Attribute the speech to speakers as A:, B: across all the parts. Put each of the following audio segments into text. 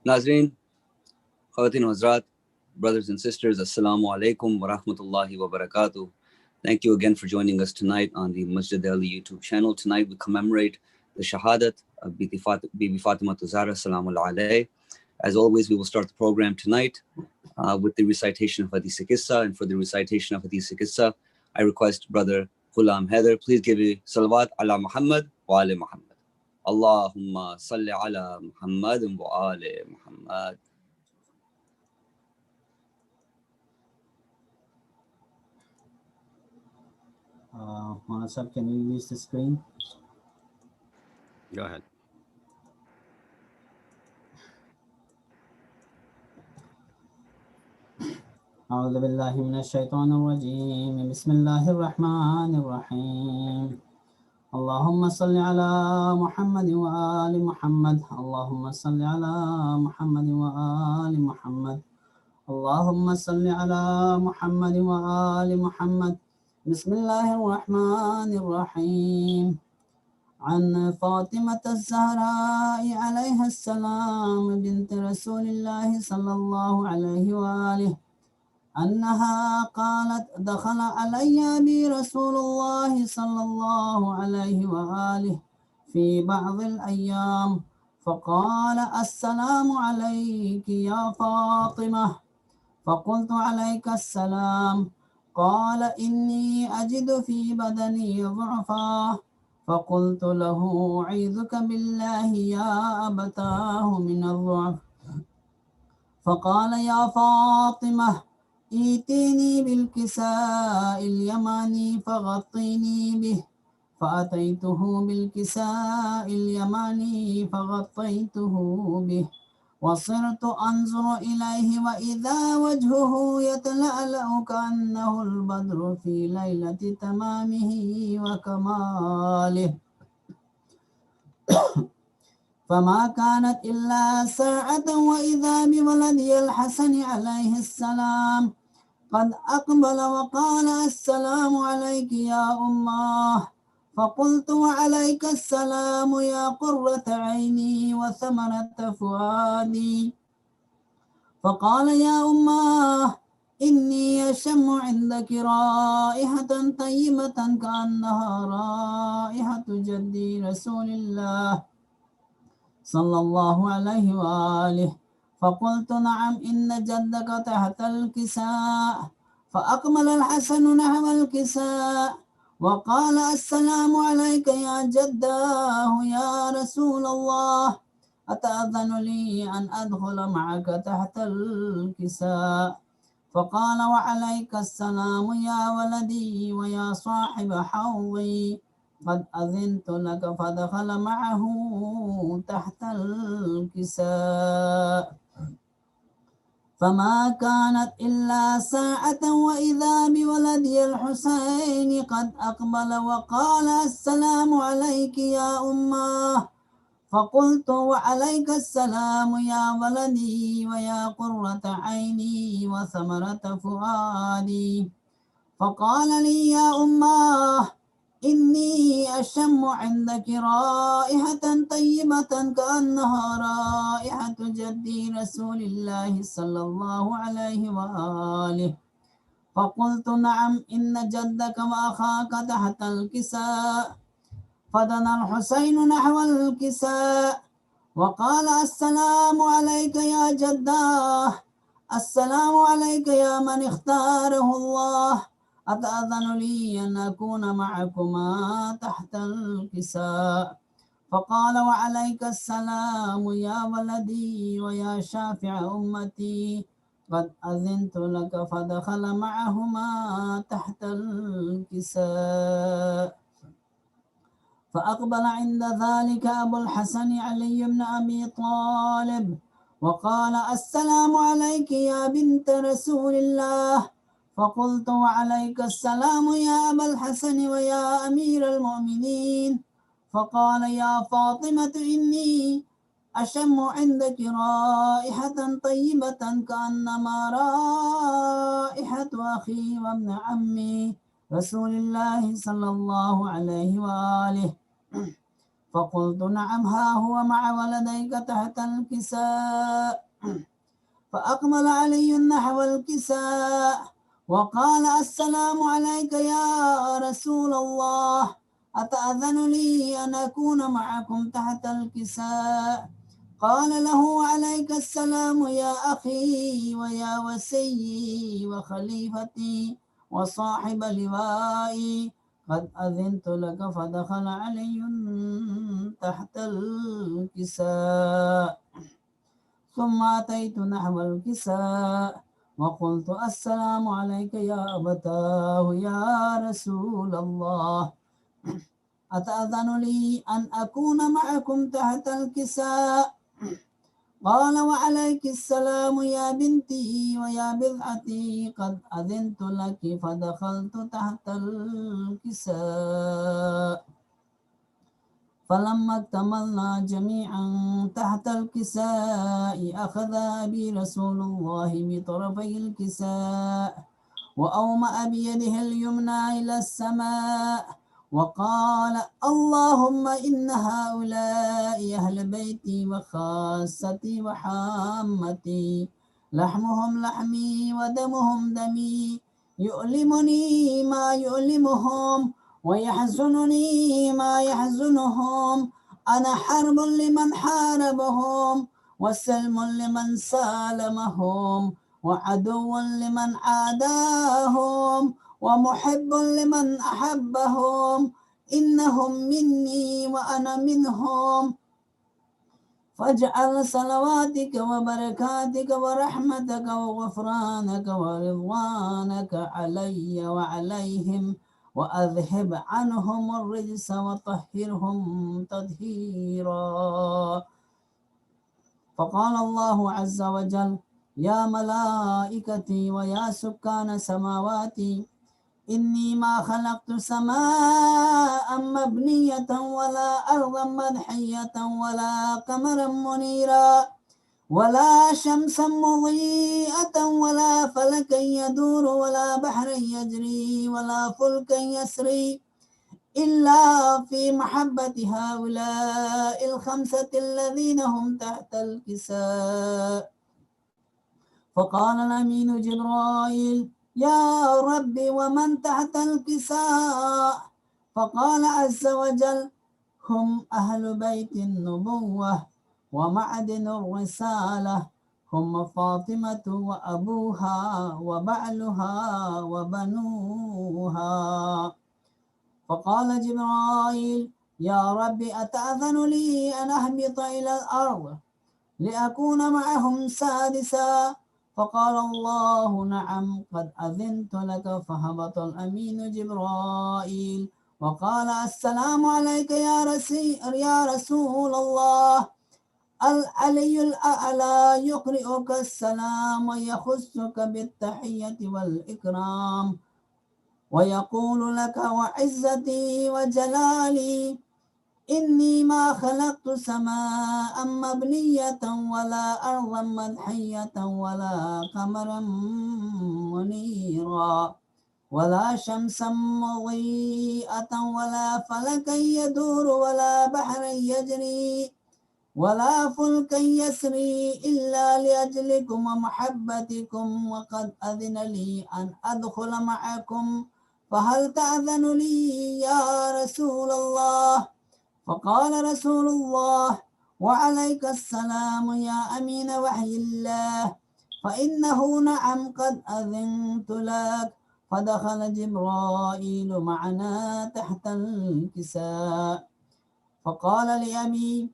A: Nazreen, Khawateen Hazrat, brothers and sisters, Assalamu alaikum wa rahmatullahi wa barakatuh. Thank you again for joining us tonight on the Masjid-e-Ali YouTube channel. Tonight we commemorate the Shahadat of Bibi Fatima Salamu alayhi. As always, we will start the program tonight with the recitation of Hadith Qissa. And for the recitation of Hadith Qissa, I request Brother Ghulam Haider, please give a salawat ala Muhammad wa ali Muhammad. Allahumma salli ala Muhammad wa ali Muhammad.
B: Maulana Sahib, can you use the screen?
C: Go ahead.
B: أعوذ بالله من الشيطان الرجيم بسم الله الرحمن الرحيم اللهم صل على محمد وآل محمد اللهم صل على محمد وآل محمد اللهم صل على محمد وآل محمد بسم الله الرحمن الرحيم عن فاطمة الزهراء عليها السلام بنت رسول الله صلى الله عليه وآله أنها قالت دخل علي بي رسول الله صلى الله عليه وآله في بعض الأيام فقال السلام عليك يا فاطمة فقلت عليك السلام قال إني أجد في بدني ضعفا فقلت له أعيذك بالله يا أبتاه من الضعف فقال يا فاطمة ائتيني بالكساء اليماني فغطيني به فأتيته بالكساء اليماني فغطيته به وصرت أنظر إليه وإذا وجهه يتلألأ كأنه البدر في ليلة تمامه وكماله فما كانت إلا ساعة وإذا بولدي الحسن عليه السلام قد أقبل وقال السلام عليك يا أماه فقلت وعليك السلام يا قرة عيني وثمرة فؤادي فقال يا أماه إني أشم عندك رائحة طيبة كأنها رائحة جدي رسول الله صلى الله عليه وآله فقلت نعم إن جدك تحت الكساء فأقبل الحسن نحو الكساء وقال السلام عليك يا جداه يا رسول الله أتأذن لي أن أدخل معك تحت الكساء فقال وعليك السلام يا ولدي ويا صاحب حوضي قد أذنت لك فدخل معه تحت الكساء فما كانت إلا ساعة وإذا بولدي الحسين قد أقبل وقال السلام عليك يا أماه فقلت وعليك السلام يا ولدي ويا قرة عيني وثمرة فؤادي فقال لي يا أماه إني أشم عندك رائحة طيبة كأنها رائحة جدي رسول الله صلى الله عليه وآله فقلت نعم إن جدك وأخاك تحت الكساء فدنا الحسين نحو الكساء وقال السلام عليك يا جداه السلام عليك يا من اختاره الله أتأذن لي أن أكون معكما تحت الكساء فقال وعليك السلام يا ولدي ويا شافع أمتي قد أذنت لك فدخل معهما تحت الكساء فأقبل عند ذلك أبو الحسن علي بن أبي طالب وقال السلام عليك يا بنت رسول الله فقلت وعليك السلام يا أبا الحسن ويا أمير المؤمنين فقال يا فاطمة إني أشم عندك رائحة طيبة كأنما رائحة أخي وابن عمي رسول الله صلى الله عليه وآله فقلت نعم ها هو مع ولديك تحت الكساء. فأقبل علي نحو الكساء وقال السلام عليك يا رسول الله، أتأذن لي أن أكون معكم تحت الكساء؟ قال له عليك السلام يا أخي ويا وسيي وخليفتي وصاحب لوائي، قد أذنت لك. فدخل علي تحت الكساء ثم أتيت نحو الكساء وقلت السلام عليك يا أبتاه يا رسول الله، أتأذن لي أن أكون معكم تحت الكساء؟ قال وعليك السلام يا بنتي ويا بضعتي، قد أذنت لك. فدخلت تحت الكساء فلما اكتملنا جميعا تحت الكساء أخذ أبي رسول الله بطرفي الكساء وأومأ بيده اليمنى إلى السماء وقال اللهم إن هؤلاء أهل بيتي وخاصتي وحامتي، لحمهم لحمي ودمهم دمي، يؤلمني ما يؤلمهم ويحزنني ما يحزنهم، أنا حرب لمن حاربهم وسلم لمن سالمهم وعدو لمن عاداهم ومحب لمن أحبهم، إنهم مني وأنا منهم، فاجعل صلواتك وبركاتك ورحمتك وغفرانك ورضوانك علي وعليهم، وأذهب عنهم الرجس وطهرهم تطهيرا. فقال الله عز وجل يا ملائكتي ويا سكان سماواتي، إني ما خلقت سماء مبنية ولا أرضا مدحية ولا قمرا منيرا ولا شمسا مضيئة ولا فلكا يدور ولا بحرا يجري ولا فلكا يسري إلا في محبة هؤلاء الخمسة الذين هم تحت الكساء. فقال الأمين جبرائيل يا رب ومن تحت الكساء؟ فقال عز وجل هم أهل بيت النبوة ومعدن الرسالة، هم فاطمة وأبوها وبعلها وبنوها. فقال جبرائيل يا رب أتأذن لي أن أهبط إلى الأرض لأكون معهم سادسا؟ فقال الله نعم قد أذنت لك. فهبط الأمين جبرائيل وقال السلام عليك يا رسول الله، العلي الأعلى يقرئك السلام ويخصك بالتحية والإكرام ويقول لك وعزتي وجلالي إني ما خلقت سماء مبنية ولا أرضا مدحية ولا قمرا منيرا ولا شمسا مضيئة ولا فلكا يدور ولا بحرا يجري ولا فلكا يسري إلا لأجلكم ومحبتكم، وقد أذن لي أن أدخل معكم، فهل تأذن لي يا رسول الله؟ فقال رسول الله وعليك السلام يا أمين وحي الله، فإنه نعم قد أذنت لك. فدخل جبرائيل معنا تحت الكساء فقال لأبي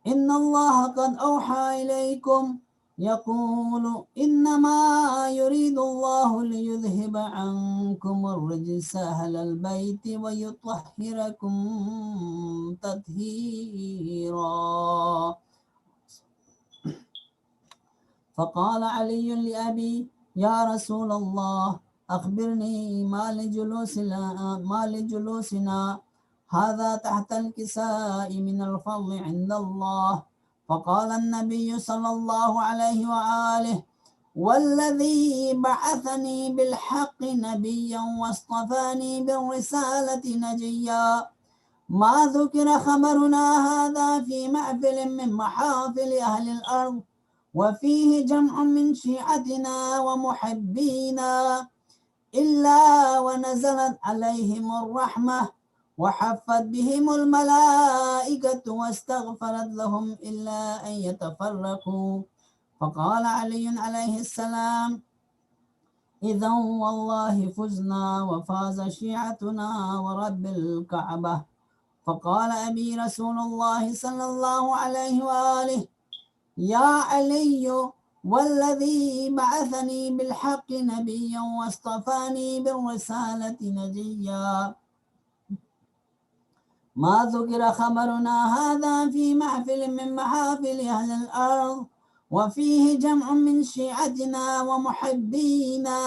B: إن الله قد أوحى إليكم يقول إنما يريد الله ليذهب عنكم الرجس أهل البيت ويطهركم تطهيرا. فقال علي لأبي يا رسول الله أخبرني ما لجلوسنا هذا تحت الكساء من الفضل عند الله. فقال النبي صلى الله عليه وآله والذي بعثني بالحق نبيا واصطفاني بالرسالة نجيا، ما ذكر خبرنا هذا في محفل من محافل أهل الأرض وفيه جمع من شيعتنا ومحبينا إلا ونزلت عليهم الرحمة وحفت بهم الملائكة واستغفرت لهم إلا أن يتفرقوا. فقال علي عليه السلام: إذا والله فزنا وفاز شيعتنا ورب الكعبة. فقال أبي رسول الله صلى الله عليه وآله: يا علي والذي بعثني بالحق نبيا واصطفاني بالرسالة نجيا، ما ذكر خبرنا هذا في محفل من محافل أهل الأرض وفيه جمع من شيعتنا ومحبينا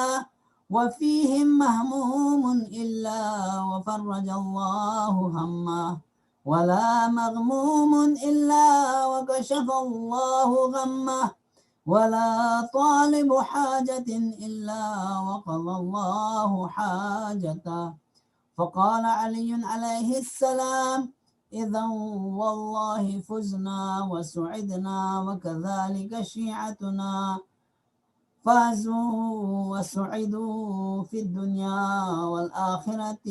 B: وفيهم مهموم إلا وفرج الله همه ولا مغموم إلا وكشف الله غمه ولا طالب حاجة إلا وقضى الله حاجته. فقال علي عليه السلام: إذا والله فزنا وسعدنا وكذلك شيعتنا فازوا وسعدوا في الدنيا والآخرة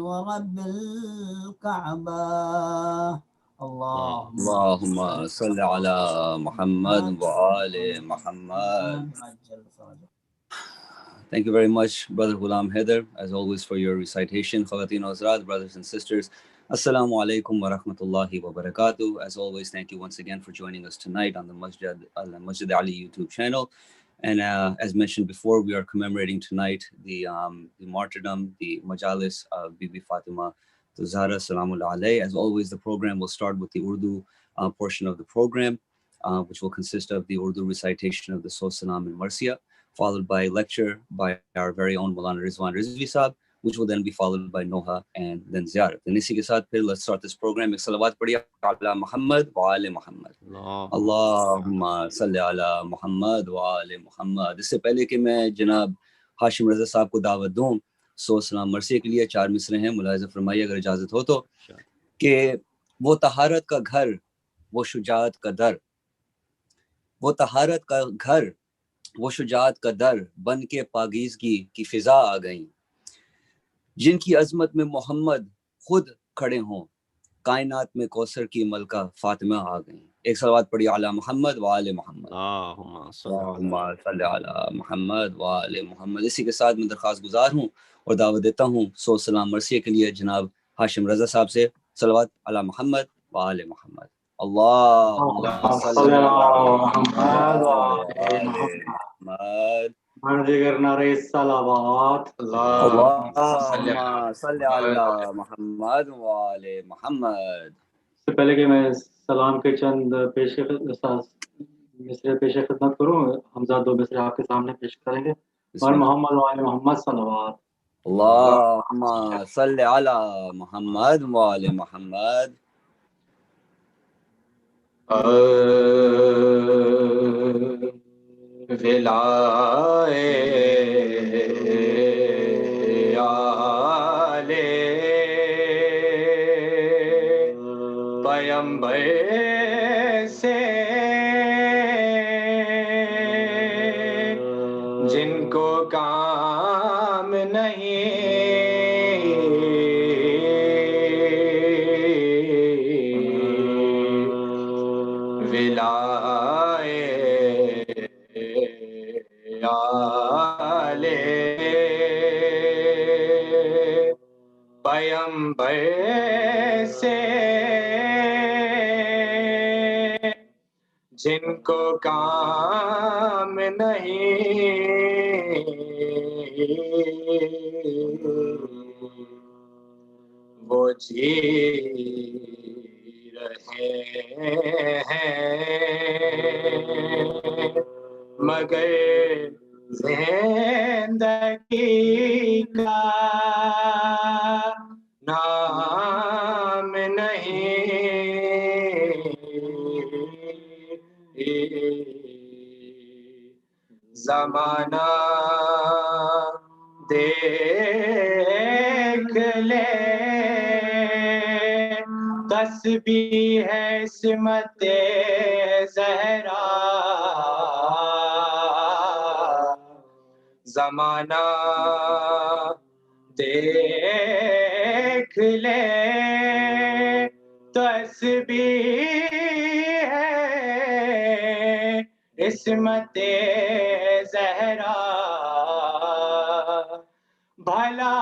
B: ورب الكعبة.
A: اللهم صل على محمد وآل محمد. Thank you very much, Brother Ghulam Haider, as always, for your recitation. Khawateen Hazrat, brothers and sisters, Assalamu alaikum wa rahmatullahi wa barakatuh. As always, thank you once again for joining us tonight on the Masjid-e-Ali YouTube channel. And as mentioned before, we are commemorating tonight the martyrdom, the Majlis of Bibi Fatima to Zahra Salamul Alayh. As always, the program will start with the Urdu portion of the program, which will consist of the Urdu recitation of the Saw Salam and Marsiya, followed by a lecture by our very own Maulana Rizwan Rizvi Sahab, which will then be followed by Noha and then Ziyarat. And isi ke saath phir let's start this program. Ek salawat padhiye ala Muhammad wa ale Muhammad. Allahumma salli ala Muhammad wa ale Muhammad. اس سے پہلے کہ میں جناب ہاشم رضا صاحب کو دعوت دوں سو سلام مرثیہ کے لیے، 4 مصرے ہیں، ملاحظہ فرمائیے اگر اجازت ہو تو، کہ وہ طہارت کا گھر، وہ شجاعت کا در، وہ طہارت کا گھر، وہ شجاعت کا در، بن کے پاکیزگی کی فضا آ گئیں، جن کی عظمت میں محمد خود کھڑے ہوں، کائنات میں کوثر کی ملکہ فاطمہ آ گئیں۔ ایک صلوات پڑھی علی محمد و آل محمد۔ اللہم صلی علی محمد و آل محمد۔ اسی کے ساتھ میں درخواست گزار ہوں اور دعوت دیتا ہوں سو سلام مرثیہ کے لیے جناب ہاشم رضا صاحب سے۔ صلوات علی محمد و آل محمد۔ اللہم صلی علی محمد و آل محمد۔
C: جگر نعرہ صلوات،
A: اللہم صلی علی محمد و آل محمد۔
C: اس سے پہلے کہ میں سلام کے چند مصرے پیش خدمت کروں، حمزہ 2 مصرے آپ کے سامنے پیش کریں گے۔ اور محمد و آل محمد صلوات۔
A: اللہم صلی علی محمد و آل محمد۔
D: پیمبر سے جن کو کام نہیں، ولائے آلے پیمبر سے جن کو کام نہیں، وہ جی رہے ہیں مگر زندگی کا نام نہیں، زمانہ دیکھ لے तस्बीह है इस्मत ज़हरा ज़माना देख ले तस्बीह है इस्मत ज़हरा भला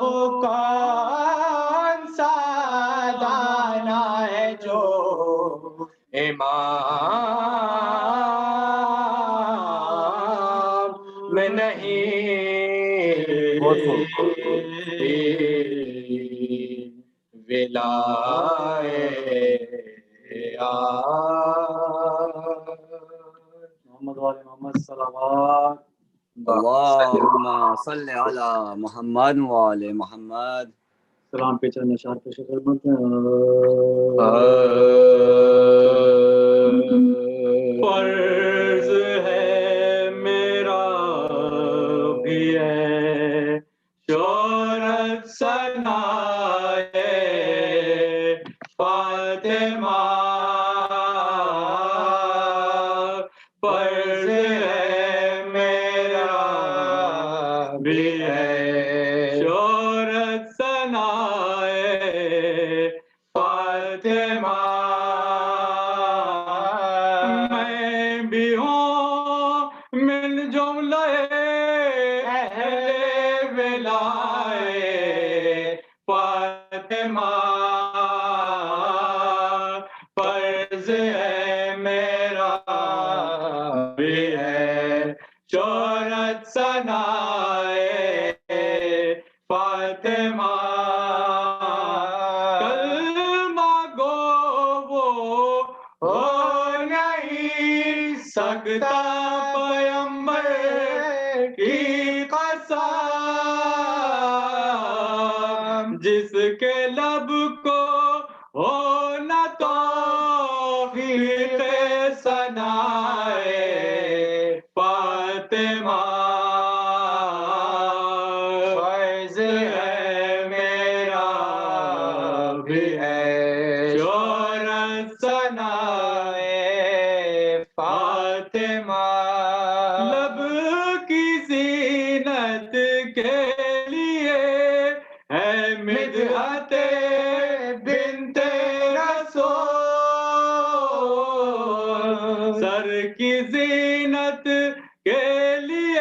D: वो कौन सा दाना है जो इमाम में नहीं विलाए
C: मोहम्मद वाले मोहम्मद सलावत
A: Allahumma salli ala Muhammad wa ali Muhammad.
C: सलाम पे चलने शार पे शुक्र बनते फर्ज है मेरा भी है शोहरत सनाए फातिमा फर्ज है मेरा भी है शोहरत सनाए फातिमा मैं भी हूँ मिन जुमले अहले विलाए फातिमा फर्ज है मेरा भी है शोहरत सनाए फातिमा कलमा गो वो हो नहीं सकता पैगंबर की कसम जिसके लब को हो न तो सनाए फातिमा फर्ज है मेरा भी है शोहरत सनाए फातिमा लब की ज़ीनत के लिए है मिदहते बिन्ते रसूल सर की ज़ीनत के लिए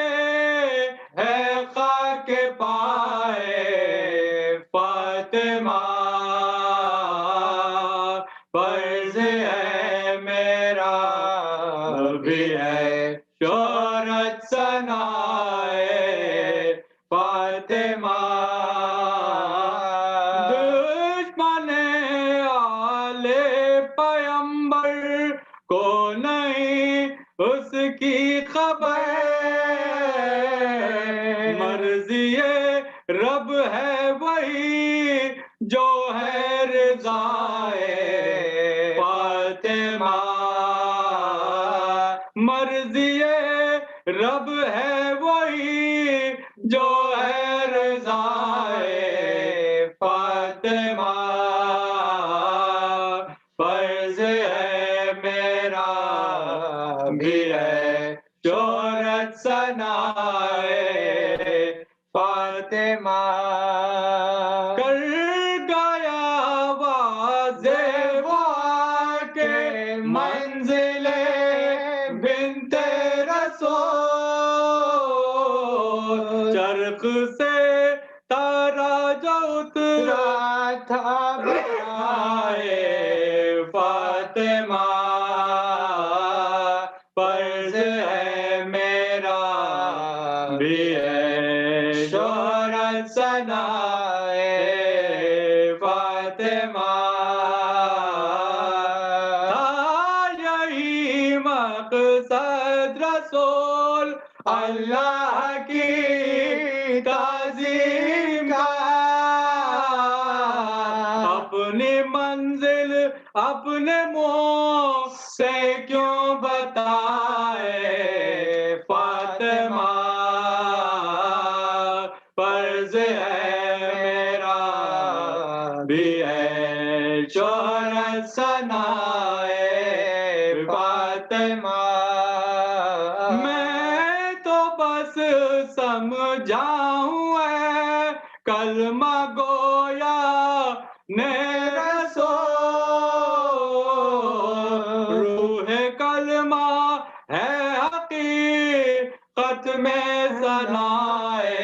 C: है खाक पाए फातिमा फर्ज है मेरा भी है शोहरत सनाए फातिमा दुश्मन आले पैगंबर को नहीं उसकी खबर मर्ज़िए रब है वही जो है रिज़ाए फातिमा मर्ज़िए रब है वही जो है रिज़ाए फातिमा फर्ज है मेरा भी है शोहरत सनाए फातिमा कर गया वाज़े वो के मंजिले बिन्ते रसूल चरख से तारा जो उतरा था बनाए फातिमा फर्ज है मेरा भी है शोहरत सनाए फातिमा था यही मकसद रसूल अल्लाह की ताज़ीम का अपनी मंजिल अपने मुँह से क्यों बताए फातिमा फर्ज है मेरा भी है
D: شہرت ثنائے فاطمہ میں تو بس سمجھاؤں ہے کلمہ گویا نے رسول روح کلمہ ہے حقیقت میں ثنائے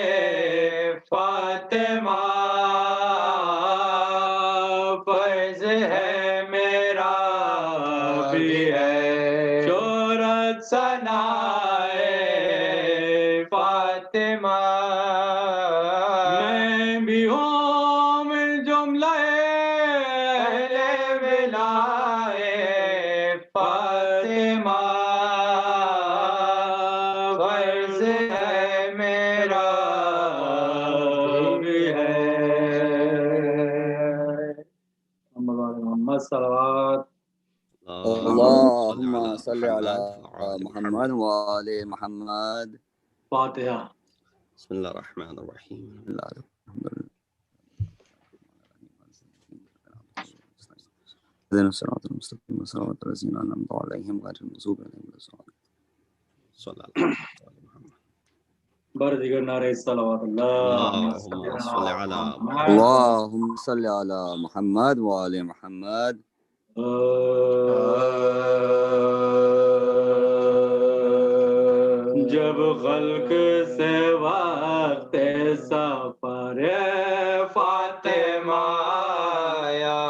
D: فاطمہ فرض ہے میرا بھی ہے شہرت ثنائے فاطمہ میں بھی ہوں من جملہ اہل ولائے فاطمہ فرض ہے میرا بھی ہے محمد صلوات
A: اللهم صل على محمد وآل محمد.
C: فاتحہ.
E: بسم الله الرحمن الرحيم.
A: اهدنا الصراط المستقيم صراط الذين أنعمت عليهم غير المغضوب عليهم ولا الضالين.
E: صلى الله عليه وسلم.
C: بر دیگر نعرہ صلوات
E: اللهم صل على
A: اللهم صل على محمد وآل محمد.
C: جب خلق سے وقت سفر فاطمہ آیا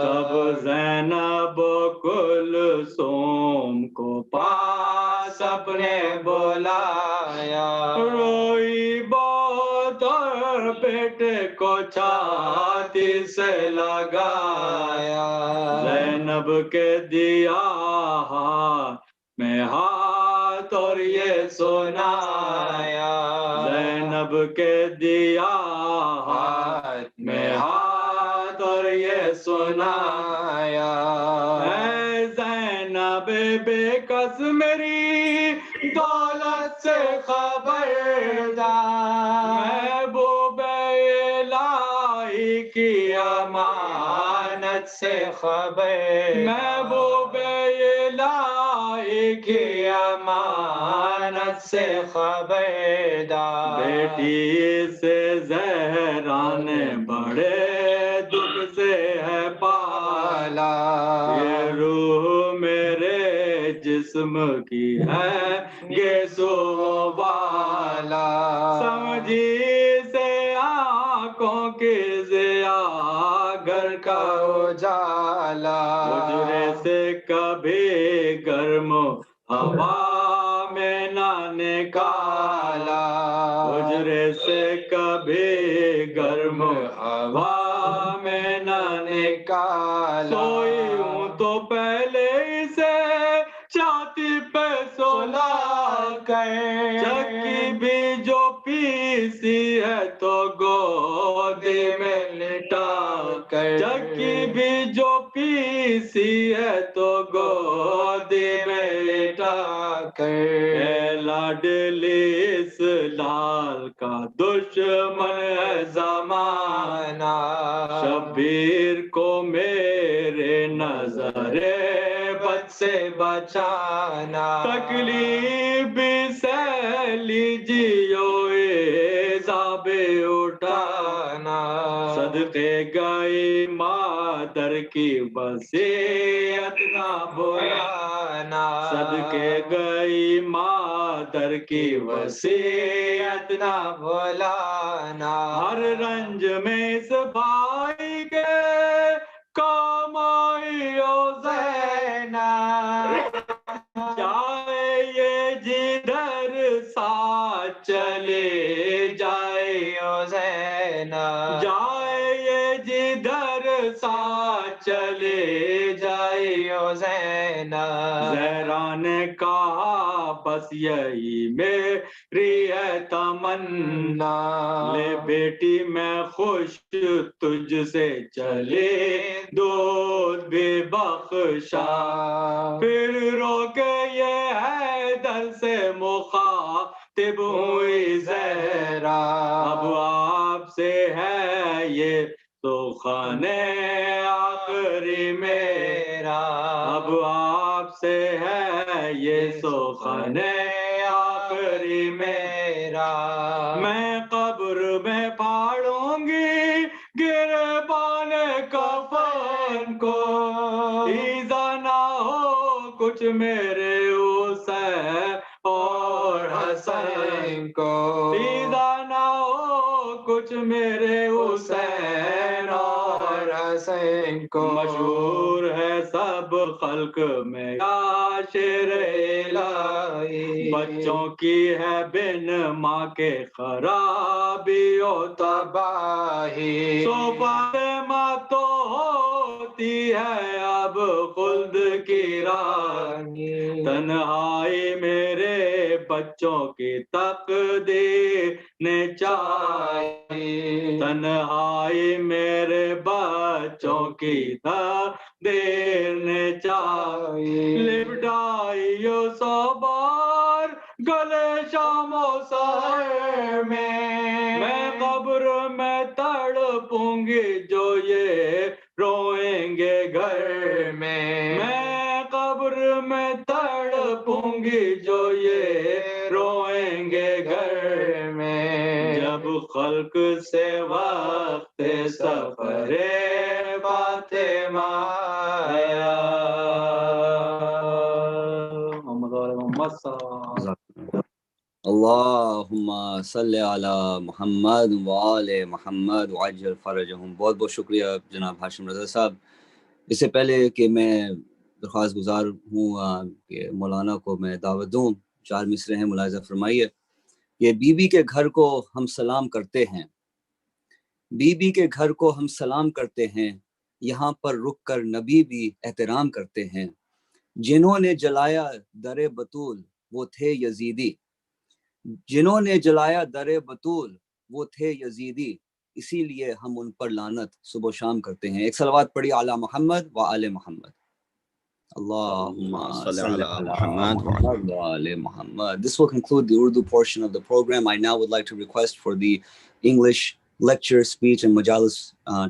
C: تب زینب کلثوم کو پاس اپنے بلایا روئی بہت اور بیٹے کو چھاتی سے لگایا زینب کے دیا میں ہاتھ اور یہ سنایا زینب کے دیا ہاتھ میں ہاتھ اور یہ سنایا اے زینب بے کس میری دولت سے خبردار محبوب الہی کی امانت سے خبر محبوب الہی کی امانت سے خبردار بیٹی سے زہرا نے بڑے دکھ سے ہے پالا یہ روح میرے جسم کی ہے گیسو والا سمجھی سے آنکھوں کی ضیا گھر کا اجالا حجرے سے کبھی گرم ہوا میں نہ نکالا حجرے سے کبھی گرم ہوا میں نہ نکالا سوئی ہوں تو پہلے سے چھاتی پہ سولا چکی بھی جو پیسی ہے تو گودی میں لٹا چکی بھی جو پیسی ہے تو گودی میں لٹا اے لاڈلی اس لال کا دشمن ہے زمانہ شبیر کو میرے نظر بد سے بچانا تکلیف سے لیجیو عذاب اٹھانا صدقے گئی مادر کی وصیت نہ بھلانا صدقے گئی مادر کی وصیت نہ بھلانا ہر رنج میں اس بھائی کے کام آئی او زینب جائے یہ جدھر ساتھ چلے جائے او زینب جائے یہ جدھر ساتھ چلے جائے او زینب زہرا نے کہا بس یہی میری ہے تمنا لے بیٹی میں خوش تجھ سے چلے دودھ بھی بخشا پھر رو کے یہ حیدر سے مخاطب ہوئی زہرا اب آپ سے ہے یہ تو خانے آخر
D: آخری میرا، اب آپ سے ہے یہ سخن آخری میرا، میں قبر میں پھاڑوں گی گربان کفن کو، ایزا نہ ہو کچھ میرے حسین اور حسین کو، ایزا نہ ہو کچھ میرے حسین اور حسین کو، مشہور ہے سب خلق میں یا شیر الہی، بچوں کی ہے بن ماں کے خرابی و تباہی، سو فاطمہ تو ہوتی ہے اب خلد کی رانی، تنہائی میرے بچوں کی تقدیر نے چاہی، تنہائی میرے بچوں کی تقدیر نے چاہی، لپٹائیو سو بار گلے شام و سحر میں قبر میں تڑپوں گی جو یہ روئیں گے گھر میں قبر میں تڑپوں گی جو یہ روئیں گے گھر میں، جب خلق سے وقت سفر فاطمہ آیا، محمد صلی اللہ
A: اللہم صلی علی محمد وآل محمد وعجل فرجہم۔ بہت بہت شکریہ جناب ہاشم رضا صاحب۔ اس سے پہلے کہ میں درخواست گزار ہوں کہ مولانا کو میں دعوت دوں، 4 مصرے ہیں، ملاحظہ فرمائیے۔ یہ بی بی کے گھر کو ہم سلام کرتے ہیں، بی بی کے گھر کو ہم سلام کرتے ہیں، یہاں پر رک کر نبی بھی احترام کرتے ہیں، جنہوں نے جلایا در بطول وہ تھے یزیدی، جنہوں نے جلایا در بطول وہ تھے یزیدی، اسی لیے ہم ان پر لعنت صبح و شام کرتے ہیں۔ ایک صلوات پڑھی اعلی محمد و آل محمد۔ اللہم صلی علی محمد و آل محمد۔ This will conclude the Urdu portion of the program. I now would like to request for the English lecture, speech and majalis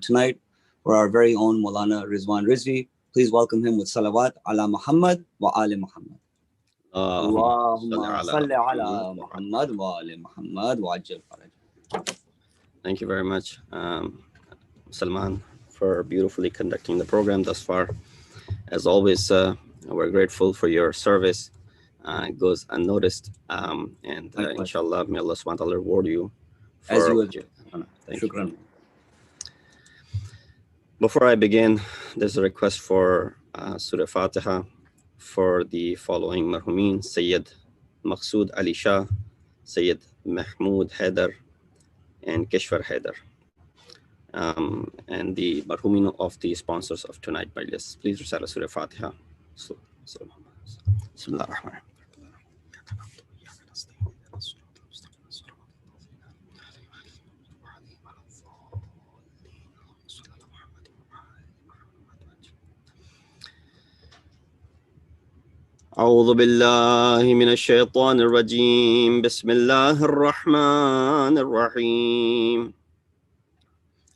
A: tonight for our very own Maulana Rizwan Rizvi. Please welcome him with salawat ala Muhammad wa آل محمد۔ اللهم صل على محمد وآل محمد وعجل fridge.
F: Thank you very much, Salman, for beautifully conducting the program thus far. As always, we're grateful for your service. It goes unnoticed. And inshallah, may Allah subhanahu wa ta'ala reward you.
A: As you will.
F: Thank
A: Shukran.
F: you. Before I begin, there's a request for Surah Fatiha for the following marhumin: Syed Maqsood Ali Shah, Syed Mahmood Haidar, and Keshwar Haidar. And the marhumin of the sponsors of tonight Majlis. Please recite Surah Fatiha. Bismillah ar-Rahman. أعوذ بالله من الشيطان الرجيم. بسم الله الرحمن الرحيم.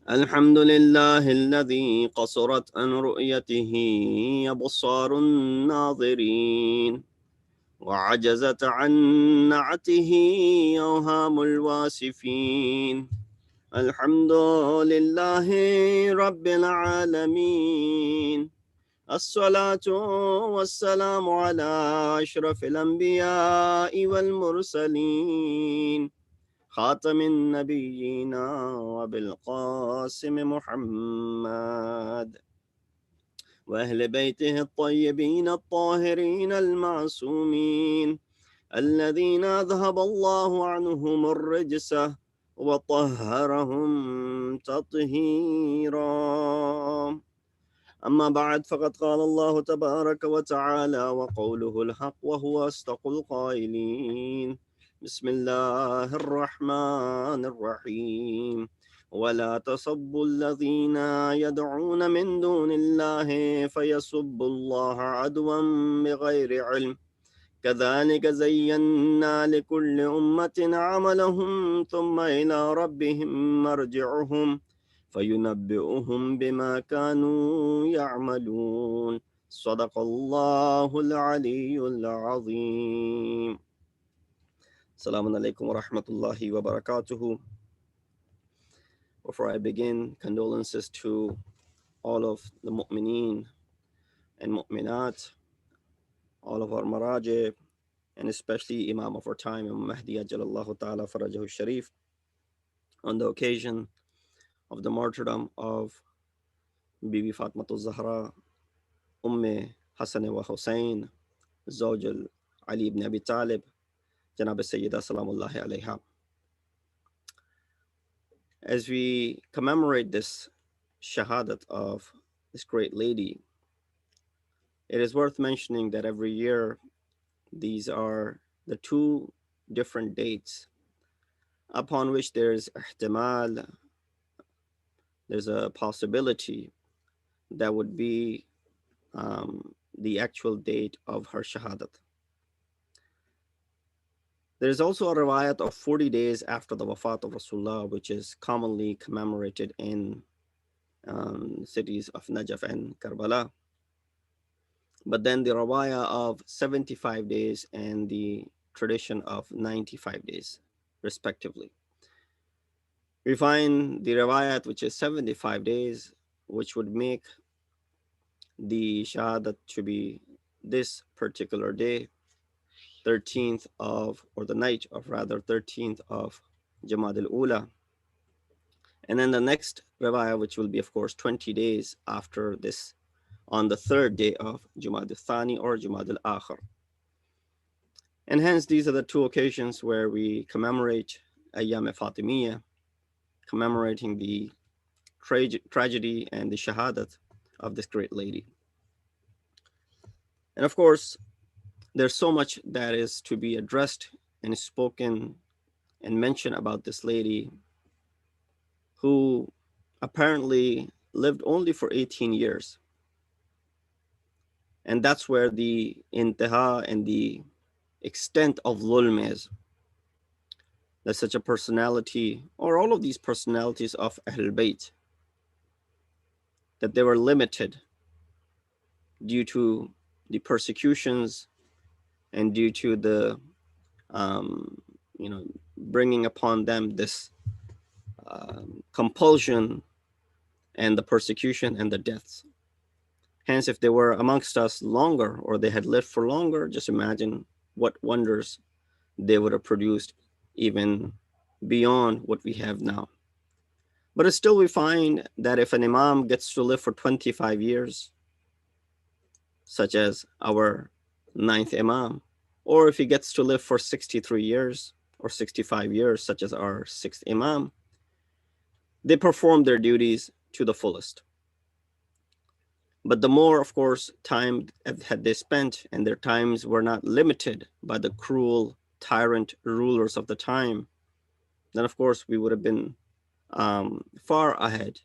F: الحمد لله الذي قصرت عن رؤيته أبصار الناظرين وعجزت عن نعته أوهام الواصفين. الحمد لله رب العالمين. الصلاة والسلام على أشرف الأنبياء والمرسلين خاتم النبيين وبالقاسم محمد وأهل بيته الطيبين الطاهرين المعصومين الذين أذهب الله عنهم الرجس وطهرهم تطهيرا. أما بعد، فقد قال الله تبارك وتعالى وقوله الحق وهو أصدق القائلين. بسم الله الرحمن الرحيم. ولا تسبوا الذين يدعون من دون الله فيسبوا الله عدوا بغير علم كذلك زينا لكل أمة عملهم ثم إلى ربهم مرجعهم فينبئهم بما كانوا يعملون صدق الله العلي العظيم. Assalamu alaikum wa rahmatullahi wa barakatuhu. Before I begin, condolences to all of the mu'mineen and mu'minat, all of our maraji, and especially Imam of our time, Imam Mahdi Ajalallahu Ta'ala Farajahu Sharif, on the occasion of the martyrdom of Bibi Fatima Zahra, Hassan wa Hussein, Zawj Ali ibn Abi Talib, Janab Sayyida Salamullahi alayha. As we commemorate this Shahadat of this great lady, it is worth mentioning that every year these are the two different dates upon which there's ihtimal, there's a possibility that would be the actual date of her Shahadat. There is also a riwayat of 40 days after the wafat of Rasulullah, which is commonly commemorated in cities of Najaf and Karbala. But then the riwayah of 75 days and the tradition of 95 days, respectively. We find the riwayat, which is 75 days, which would make the Shahadat to be this particular day, 13th of, or the night of rather, 13th of Jumadi al-Ula. And then the next riwayah, which will be, of course, 20 days after this, on the third day of Jumadi al-Thani or Jumadi al-Akhir. And hence, these are the two occasions where we commemorate Ayyam Fatimiyya, commemorating the tragedy and the Shahadat of this great lady. And of course, there's so much that is to be addressed and spoken and mentioned about this lady, who apparently lived only for 18 years. And that's where the intiha and the extent of zulm is. That such a personality, or all of these personalities of Ahlul Bayt, that they were limited due to the persecutions and due to the bringing upon them this compulsion and the persecution and the deaths. Hence, if they were amongst us longer, or they had lived for longer, just imagine what wonders they would have produced, even beyond what we have now. But still, we find that if an imam gets to live for 25 years, such as our 9th imam, or if he gets to live for 63 years or 65 years, such as our 6th imam, they perform their duties to the fullest. But the more, of course, time had they spent, and their times were not limited by the cruel tyrant rulers of the time, then of course we would have been far ahead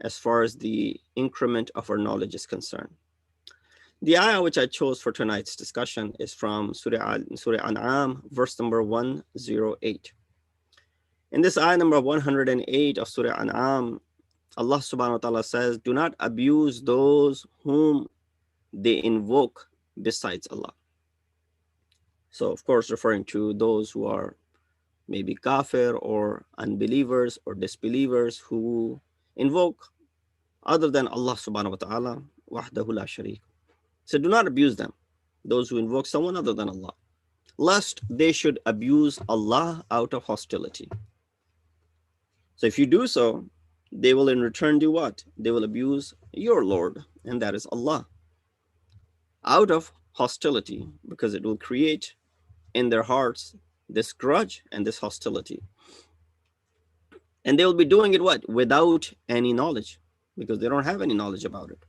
F: as far as the increment of our knowledge is concerned. The ayah which I chose for tonight's discussion is from Surah An'am, verse number 108. In this ayah number 108 of Surah An'am, Allah subhanahu wa ta'ala says, "Do not abuse those whom they invoke besides Allah." So, of course, referring to those who are maybe kafir or unbelievers or disbelievers who invoke other than Allah subhanahu wa ta'ala, wahdahu la sharik. So do not abuse them, those who invoke someone other than Allah, lest they should abuse Allah out of hostility. So if you do so, they will in return do what? They will abuse your Lord, and that is Allah, out of hostility, because it will create in their hearts this grudge and this hostility. And they will be doing it what? Without any knowledge, because they don't have any knowledge about it.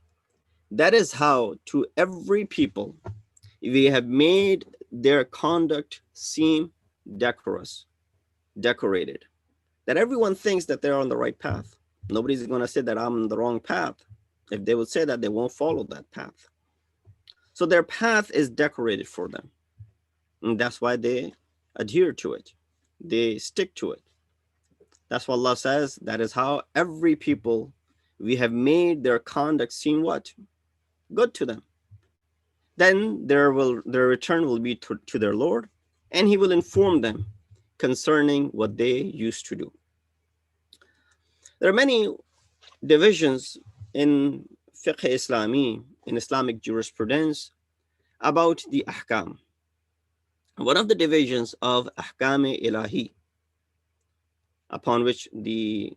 F: That is how to every people we have made their conduct seem decorous, decorated, that everyone thinks that they're on the right path. Nobody's going to say that I'm on the wrong path. If they would say that, they won't follow that path. So their path is decorated for them. And that's why they adhere to it. They stick to it. That's what Allah says. That is how every people, we have made their conduct seem what? Good to them. Then their return will be to their Lord, and He will inform them concerning what they used to do. There are many divisions in fiqh Islami, in Islamic jurisprudence, about the ahkam. One of the divisions of ahkam-e-ilahi, upon which the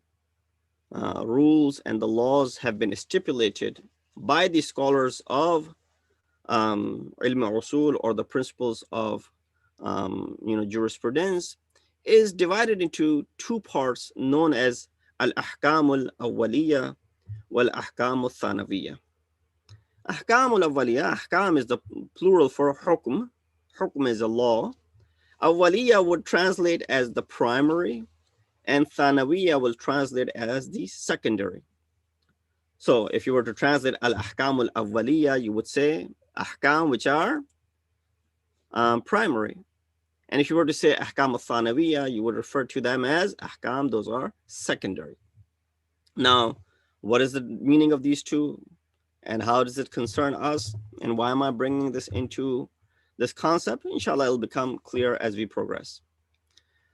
F: rules and the laws have been stipulated by the scholars of ilm usul, or the principles of jurisprudence, is divided into two parts known as al-ahkam al-awwaliyya wal-ahkam al-thanawiyya. Ahkam al-awwaliyya, ahkam is the plural for hukm. Hukm is a law. Awwaliyya would translate as the primary, and thanawiyya will translate as the secondary. So if you were to translate al-ahkam al-awwaliyya, you would say ahkam which are primary. And if you were to say ahkam al-thanawiyya, you would refer to them as ahkam, those are secondary. Now, what is the meaning of these two? And how does it concern us? And why am I bringing this into this concept? Inshallah, it will become clear as we progress.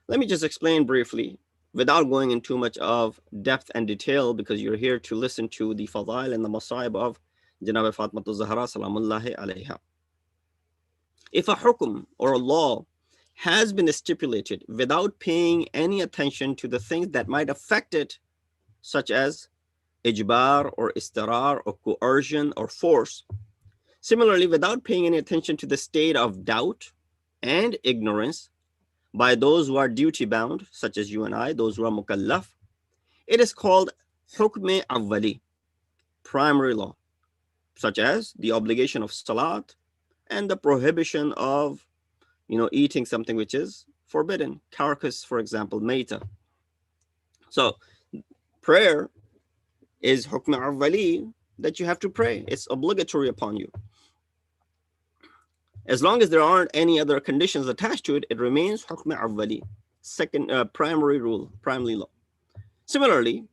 F: Let me just explain briefly, without going into too much of depth and detail, because you're here to listen to the fadail and the masaib of Janab Fatima Zahra salamullahi alayha. If a hukum or a law has been stipulated without paying any attention to the things that might affect it, such as ijbar or istirar or coercion or force, similarly, without paying any attention to the state of doubt and ignorance by those who are duty bound, such as you and I, those who are mukallaf, it is called hukm awwali, primary law, such as the obligation of salat and the prohibition of eating something which is forbidden, carcass, for example, maita. So prayer is hukm awwali, that you have to pray. It's obligatory upon you. As long as there aren't any other conditions attached to it, it remains hukm awwali, second primary rule, primary law. Similarly,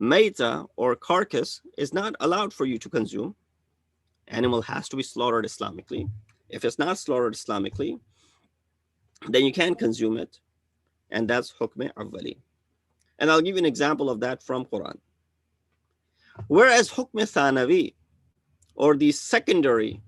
F: maita or carcass is not allowed for you to consume. Animal has to be slaughtered Islamically. If it's not slaughtered Islamically, then you can't consume it, and that's hukm awwali. And I'll give you an example of that from Quran. Whereas hukm thanawi, or the secondary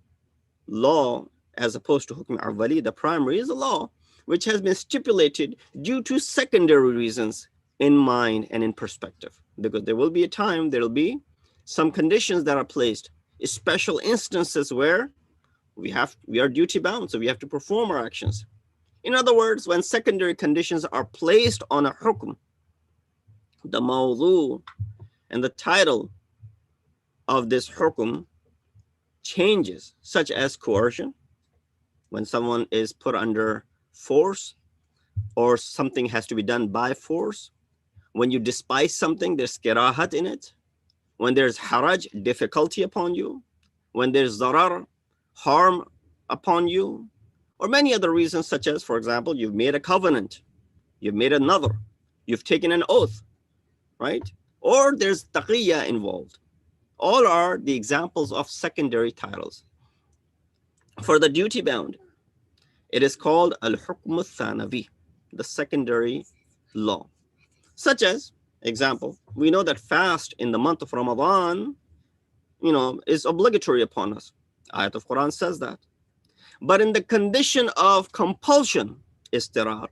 F: law, as opposed to hukm awwali, the primary, is a law which has been stipulated due to secondary reasons in mind and in perspective. Because there will be a time, there will be some conditions that are placed, special instances where we are duty bound, so we have to perform our actions. In other words, when secondary conditions are placed on a hukm, the mawdu and the title of this hukm changes, such as coercion, when someone is put under force or something has to be done by force. When you despise something, there's kirahat in it. When there's haraj, difficulty upon you. When there's zarar, harm upon you. Or many other reasons, such as, for example, you've made a covenant, you've made another, you've taken an oath, right? Or there's taqiyya involved. All are the examples of secondary titles. For the duty bound, it is called al-hukm al-thanawi, the secondary law. Such as, example, we know that fast in the month of Ramadan, is obligatory upon us. Ayat of Quran says that. But in the condition of compulsion, istirar,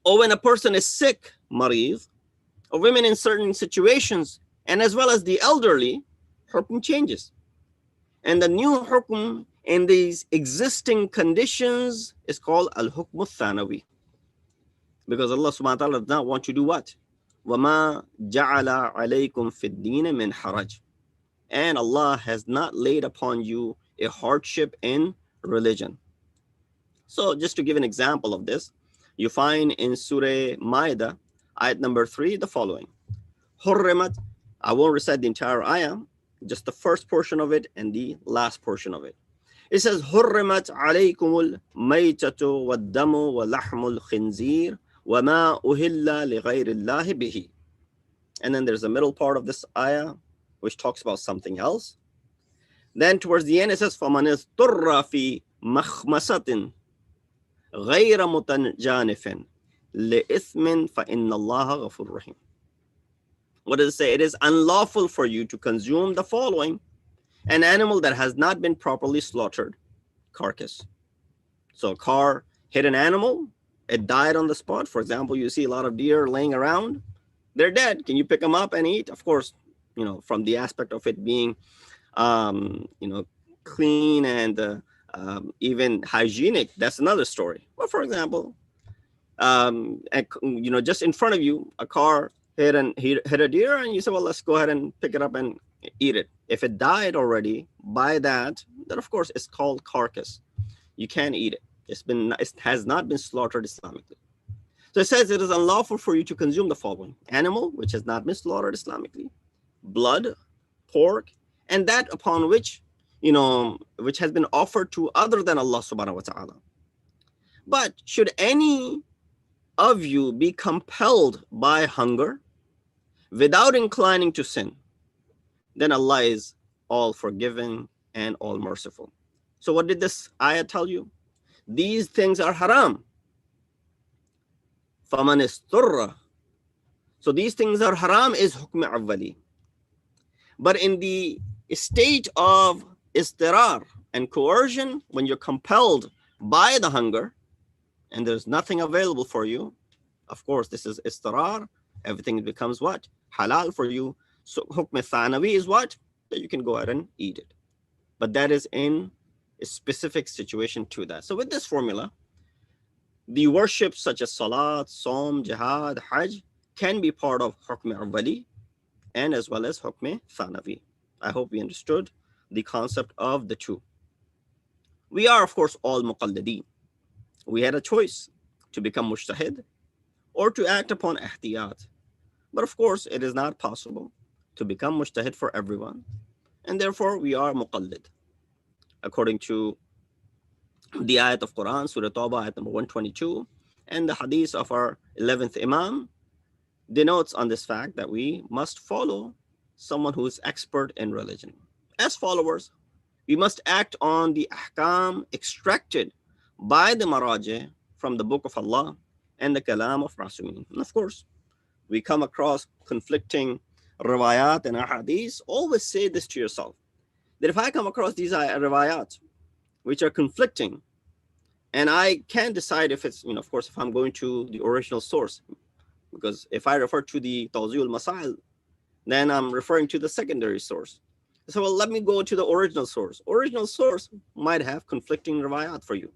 F: or when a person is sick, marid, or women in certain situations, and as well as the elderly, hukm changes. And the new hukm in these existing conditions is called al-hukm al-thanawi. Because Allah subhanahu wa ta'ala does not want you to do what? وَمَا جَعَلَ عَلَيْكُمْ فِي الدِّينِ مِنْ حَرَجٍ. And Allah has not laid upon you a hardship in religion. So just to give an example of this, you find in Surah Ma'idah, ayat number 3, the following. Hurrimat, I won't recite the entire ayah, just the first portion of it and the last portion of it. It says, Hurrimat alaykumul maytatu wad-damu wa lahmul khinzir وَمَا أُهِلَّ لِغَيْرِ اللَّهِ بِهِ. And then there's a middle part of this ayah which talks about something else. Then towards the end it says فَمَنِ اضْطُرَّ فِي مَخْمَسَةٍ غَيْرَ مُتَجَانِفٍ لِإِثْمٍ فَإِنَّ اللَّهَ غَفُورٌ رَحِيمٌ. What does it say? It is unlawful for you to consume the following: an animal that has not been properly slaughtered, carcass. So a car hit an animal, it died on the spot. For example, you see a lot of deer laying around, they're dead. Can you pick them up and eat? Of course, from the aspect of it being, clean and even hygienic, that's another story. Well, for example, just in front of you, a car hit a deer, and you say, well, let's go ahead and pick it up and eat it. If it died already by that, then of course it's called carcass. You can't eat it. It has not been slaughtered Islamically. So it says it is unlawful for you to consume the following: animal which has not been slaughtered Islamically, blood, pork, and that upon which which has been offered to other than Allah subhanahu wa ta'ala. But should any of you be compelled by hunger without inclining to sin, then Allah is all forgiving and all merciful. So what did this ayah tell you? These things are haram. فَمَنِ اسْتُرَّ. So these things are haram is hukm awwali. But in the state of istirar and coercion, when you're compelled by the hunger and there's nothing available for you, of course this is istirar, everything becomes what? Halal for you. So hukm thanawi is what? That you can go ahead and eat it. But that is in a specific situation to that. So with this formula, the worships such as salat, som, jihad, hajj can be part of hukm awwali and as well as hukm thanawi. I hope we understood the concept of the two. We are, of course, all muqalladeen. We had a choice to become mujtahid or to act upon ihtiyat. But of course, it is not possible to become mujtahid for everyone. And therefore, we are muqallid. According to the ayat of Quran, Surah Tawbah, ayat number 122, and the hadith of our 11th Imam denotes on this fact that we must follow someone who is expert in religion. As followers, we must act on the ahkam extracted by the maraji from the book of Allah and the kalam of Rasulullah. And of course, we come across conflicting riwayat and ahadith. Always say this to yourself, that if I come across these riwayat which are conflicting, and I can't decide if it's, of course, if I'm going to the original source, because if I refer to the Tawzi'ul Masail, then I'm referring to the secondary source. So, well, let me go to the original source. Original source might have conflicting riwayat for you.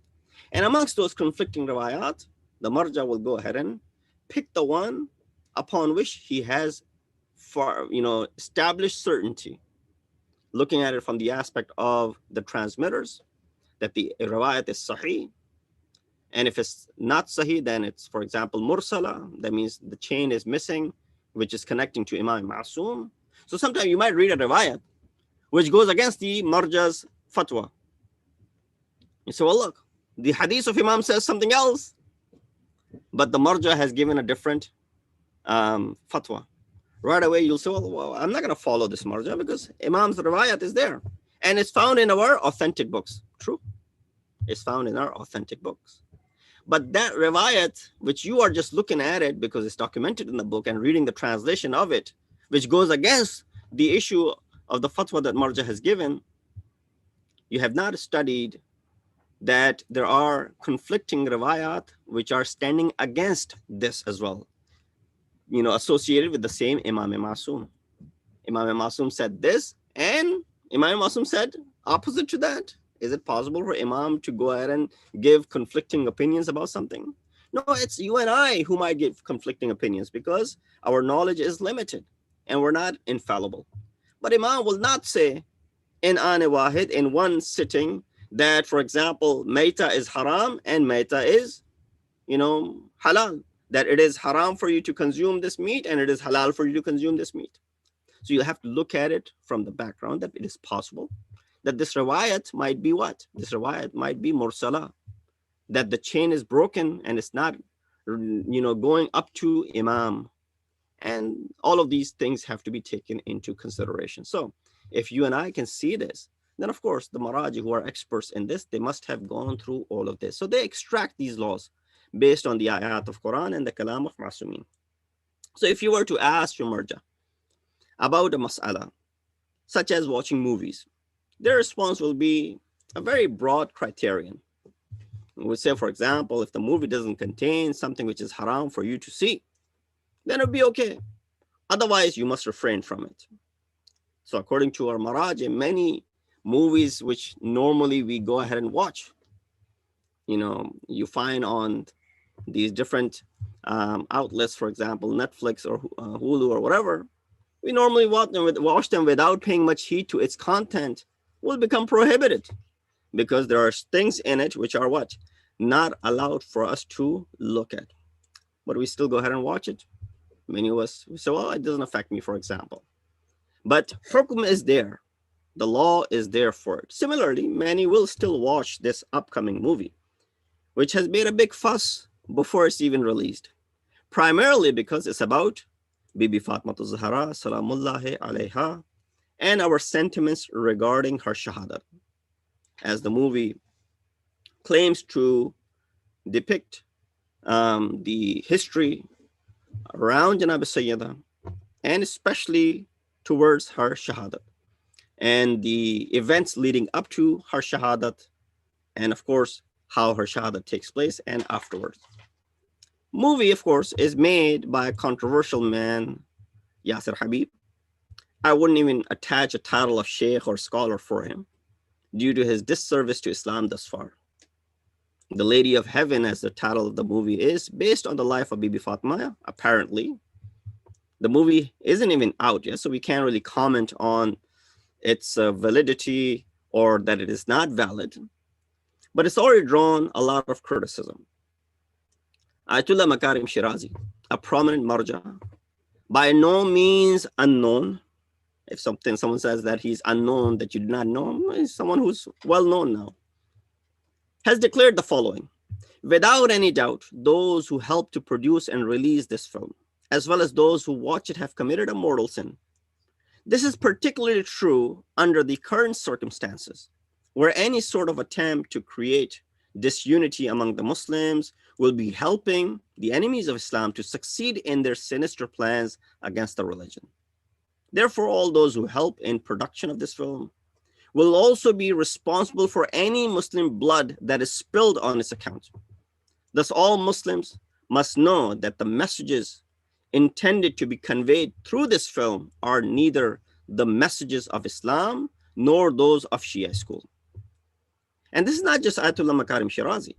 F: And amongst those conflicting riwayat, the marja will go ahead and pick the one upon which he has established certainty, looking at it from the aspect of the transmitters, that the riwayat is sahih. And if it's not sahih, then it's, for example, mursala. That means the chain is missing, which is connecting to Imam Ma'soom. So sometimes you might read a riwayat which goes against the marja's fatwa. You say, well, look, the hadith of Imam says something else, but the marja has given a different fatwa. Right away, you'll say, well, I'm not going to follow this marja because Imam's riwayat is there. And it's found in our authentic books. True. It's found in our authentic books. But that riwayat, which you are just looking at it because it's documented in the book and reading the translation of it, which goes against the issue of the fatwa that marja has given, you have not studied that there are conflicting riwayat which are standing against this as well, associated with the same Imam Ma'soom. Imam Ma'soom said this, and Imam Ma'soom said opposite to that. Is it possible for Imam to go ahead and give conflicting opinions about something? No, it's you and I who might give conflicting opinions because our knowledge is limited and we're not infallible. But Imam will not say in Ane Wahid, in one sitting, that, for example, Maita is haram and Maita is, halal. That it is haram for you to consume this meat and it is halal for you to consume this meat. So you have to look at it from the background that it is possible that this riwayat might be what? This riwayat might be mursala, that the chain is broken and it's not going up to Imam. And all of these things have to be taken into consideration. So if you and I can see this, then of course the Maraji who are experts in this, they must have gone through all of this. So they extract these laws based on the ayat of Quran and the kalam of Masumin. So if you were to ask your marja about a mas'ala, such as watching movies, their response will be a very broad criterion. We would say, for example, if the movie doesn't contain something which is haram for you to see, then it'll be okay. Otherwise, you must refrain from it. So according to our Maraji, many movies which normally we go ahead and watch, you find on these different outlets, for example, Netflix or Hulu or whatever, we normally watch them without paying much heed to its content, will become prohibited because there are things in it which are what? Not allowed for us to look at. But we still go ahead and watch it. Many of us say, well, it doesn't affect me, for example. But hukm is there. The law is there for it. Similarly, many will still watch this upcoming movie, which has made a big fuss before it's even released, primarily because it's about Bibi Fatima Zahra, Salamullahi alayha, and our sentiments regarding her Shahadat, as the movie claims to depict the history around Janab Sayyidah, and especially towards her Shahadat, and the events leading up to her Shahadat, and of course, how her Shahadat takes place and afterwards. Movie, of course, is made by a controversial man, Yasir Habib. I wouldn't even attach a title of Sheikh or scholar for him due to his disservice to Islam thus far. The Lady of Heaven, as the title of the movie is, based on the life of Bibi Fatima, apparently. The movie isn't even out yet, so we can't really comment on its validity or that it is not valid. But it's already drawn a lot of criticism. Ayatollah Makarim Shirazi, a prominent marja, by no means unknown. If someone says that he's unknown, that you do not know him, he's someone who's well known now, has declared the following: without any doubt, those who helped to produce and release this film, as well as those who watch it, have committed a mortal sin. This is particularly true under the current circumstances, where any sort of attempt to create disunity among the Muslims will be helping the enemies of Islam to succeed in their sinister plans against the religion. Therefore, all those who help in production of this film will also be responsible for any Muslim blood that is spilled on its account. Thus, all Muslims must know that the messages intended to be conveyed through this film are neither the messages of Islam nor those of Shia school. And this is not just Ayatollah Makarim Shirazi.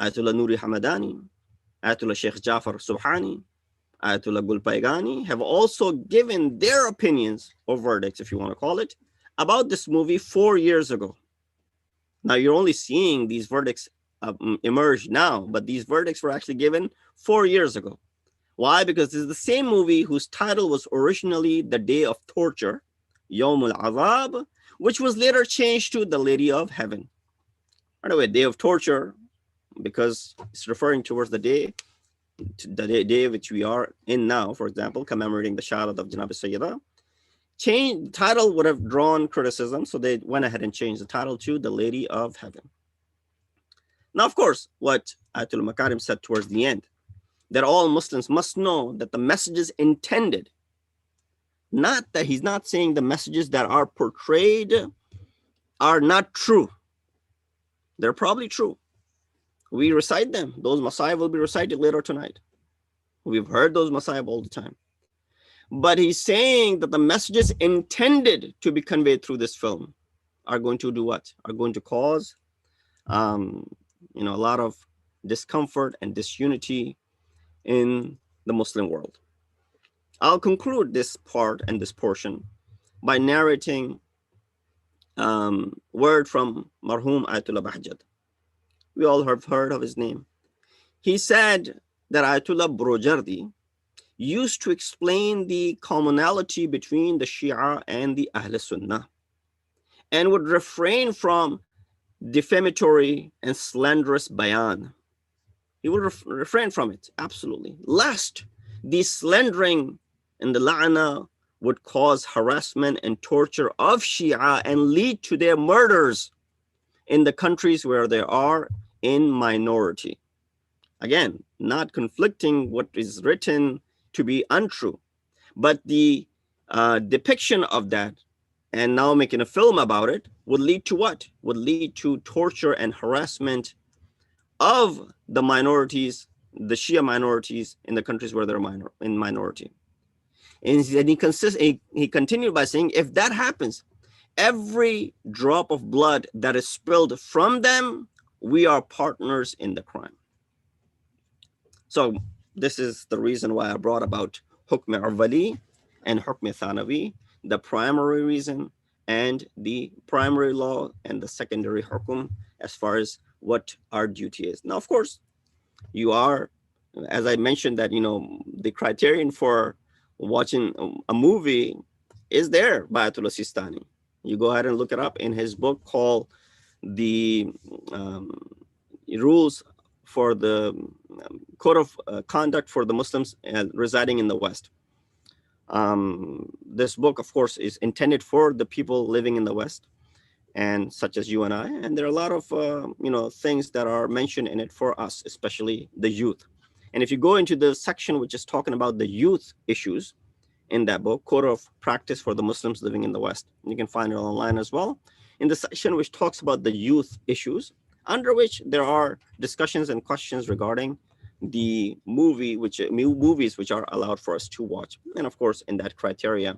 F: Ayatollah Nuri Hamadani, Ayatollah Sheikh Jafar Subhani, Ayatollah Gul Paigani have also given their opinions or verdicts, if you want to call it, about this movie 4 years ago. Now you're only seeing these verdicts emerge now, but these verdicts were actually given 4 years ago. Why? Because this is the same movie whose title was originally The Day of Torture, Yawm al-Azab, which was later changed to The Lady of Heaven. By the way, Day of Torture, because it's referring towards the day which we are in now, for example, commemorating the Shahadat of Janab Sayyidah. The title would have drawn criticism, so they went ahead and changed the title to The Lady of Heaven. Now, of course, what Ayatollah Makarim said towards the end, that all Muslims must know that the messages intended, not that he's not saying the messages that are portrayed are not true. They're probably true. We recite them. Those Masayib will be recited later tonight. We've heard those Masayib all the time. But he's saying that the messages intended to be conveyed through this film are going to do what? Are going to cause a lot of discomfort and disunity in the Muslim world. I'll conclude this part and this portion by narrating word from Marhum Ayatollah Bahjad. We all have heard of his name. He said that Ayatollah Brojardi used to explain the commonality between the Shia and the Ahl Sunnah and would refrain from defamatory and slanderous bayan. He will refrain from it, absolutely. Lest the slandering and the la'na would cause harassment and torture of Shia and lead to their murders in the countries where they are in minority. Again, not conflicting what is written to be untrue, but the depiction of that and now making a film about it would lead to what? Would lead to torture and harassment of the minorities, the Shia minorities in the countries where they're in minority. And he continued by saying, if that happens, every drop of blood that is spilled from them, we are partners in the crime. So this is the reason why I brought about Hukm Awwali and Hukm Thanawi, the primary reason and the primary law and the secondary hukum as far as what our duty is. Now, of course, you are, as I mentioned, that, you know, the criterion for watching a movie is there by Ayatollah Sistani. You go ahead and look it up in his book called The Rules for the Code of Conduct for the Muslims residing in the West. This book, of course, is intended for the people living in the West, and such as you and I. And there are a lot of things that are mentioned in it for us, especially the youth. And if you go into the section which is talking about the youth issues in that book, Code of Practice for the Muslims living in the West, you can find it online as well. In the section which talks about the youth issues, under which there are discussions and questions regarding the movies which are allowed for us to watch. And of course, in that criteria,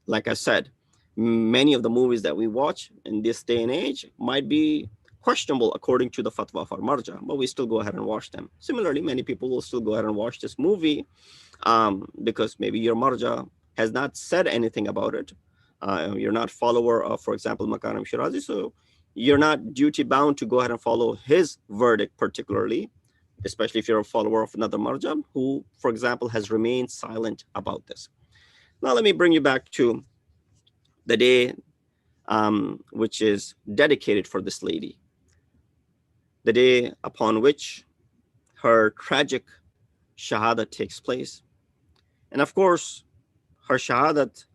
F: like I said, many of the movies that we watch in this day and age might be questionable according to the fatwa of our marja, but we still go ahead and watch them. Similarly, many people will still go ahead and watch this movie because maybe your marja has not said anything about it. You're not follower of, for example, Makarim Shirazi, so you're not duty bound to go ahead and follow his verdict particularly, especially if you're a follower of another marja who, for example, has remained silent about this. Now, let me bring you back to the day which is dedicated for this lady, the day upon which her tragic shahadat takes place. And of course, her shahadat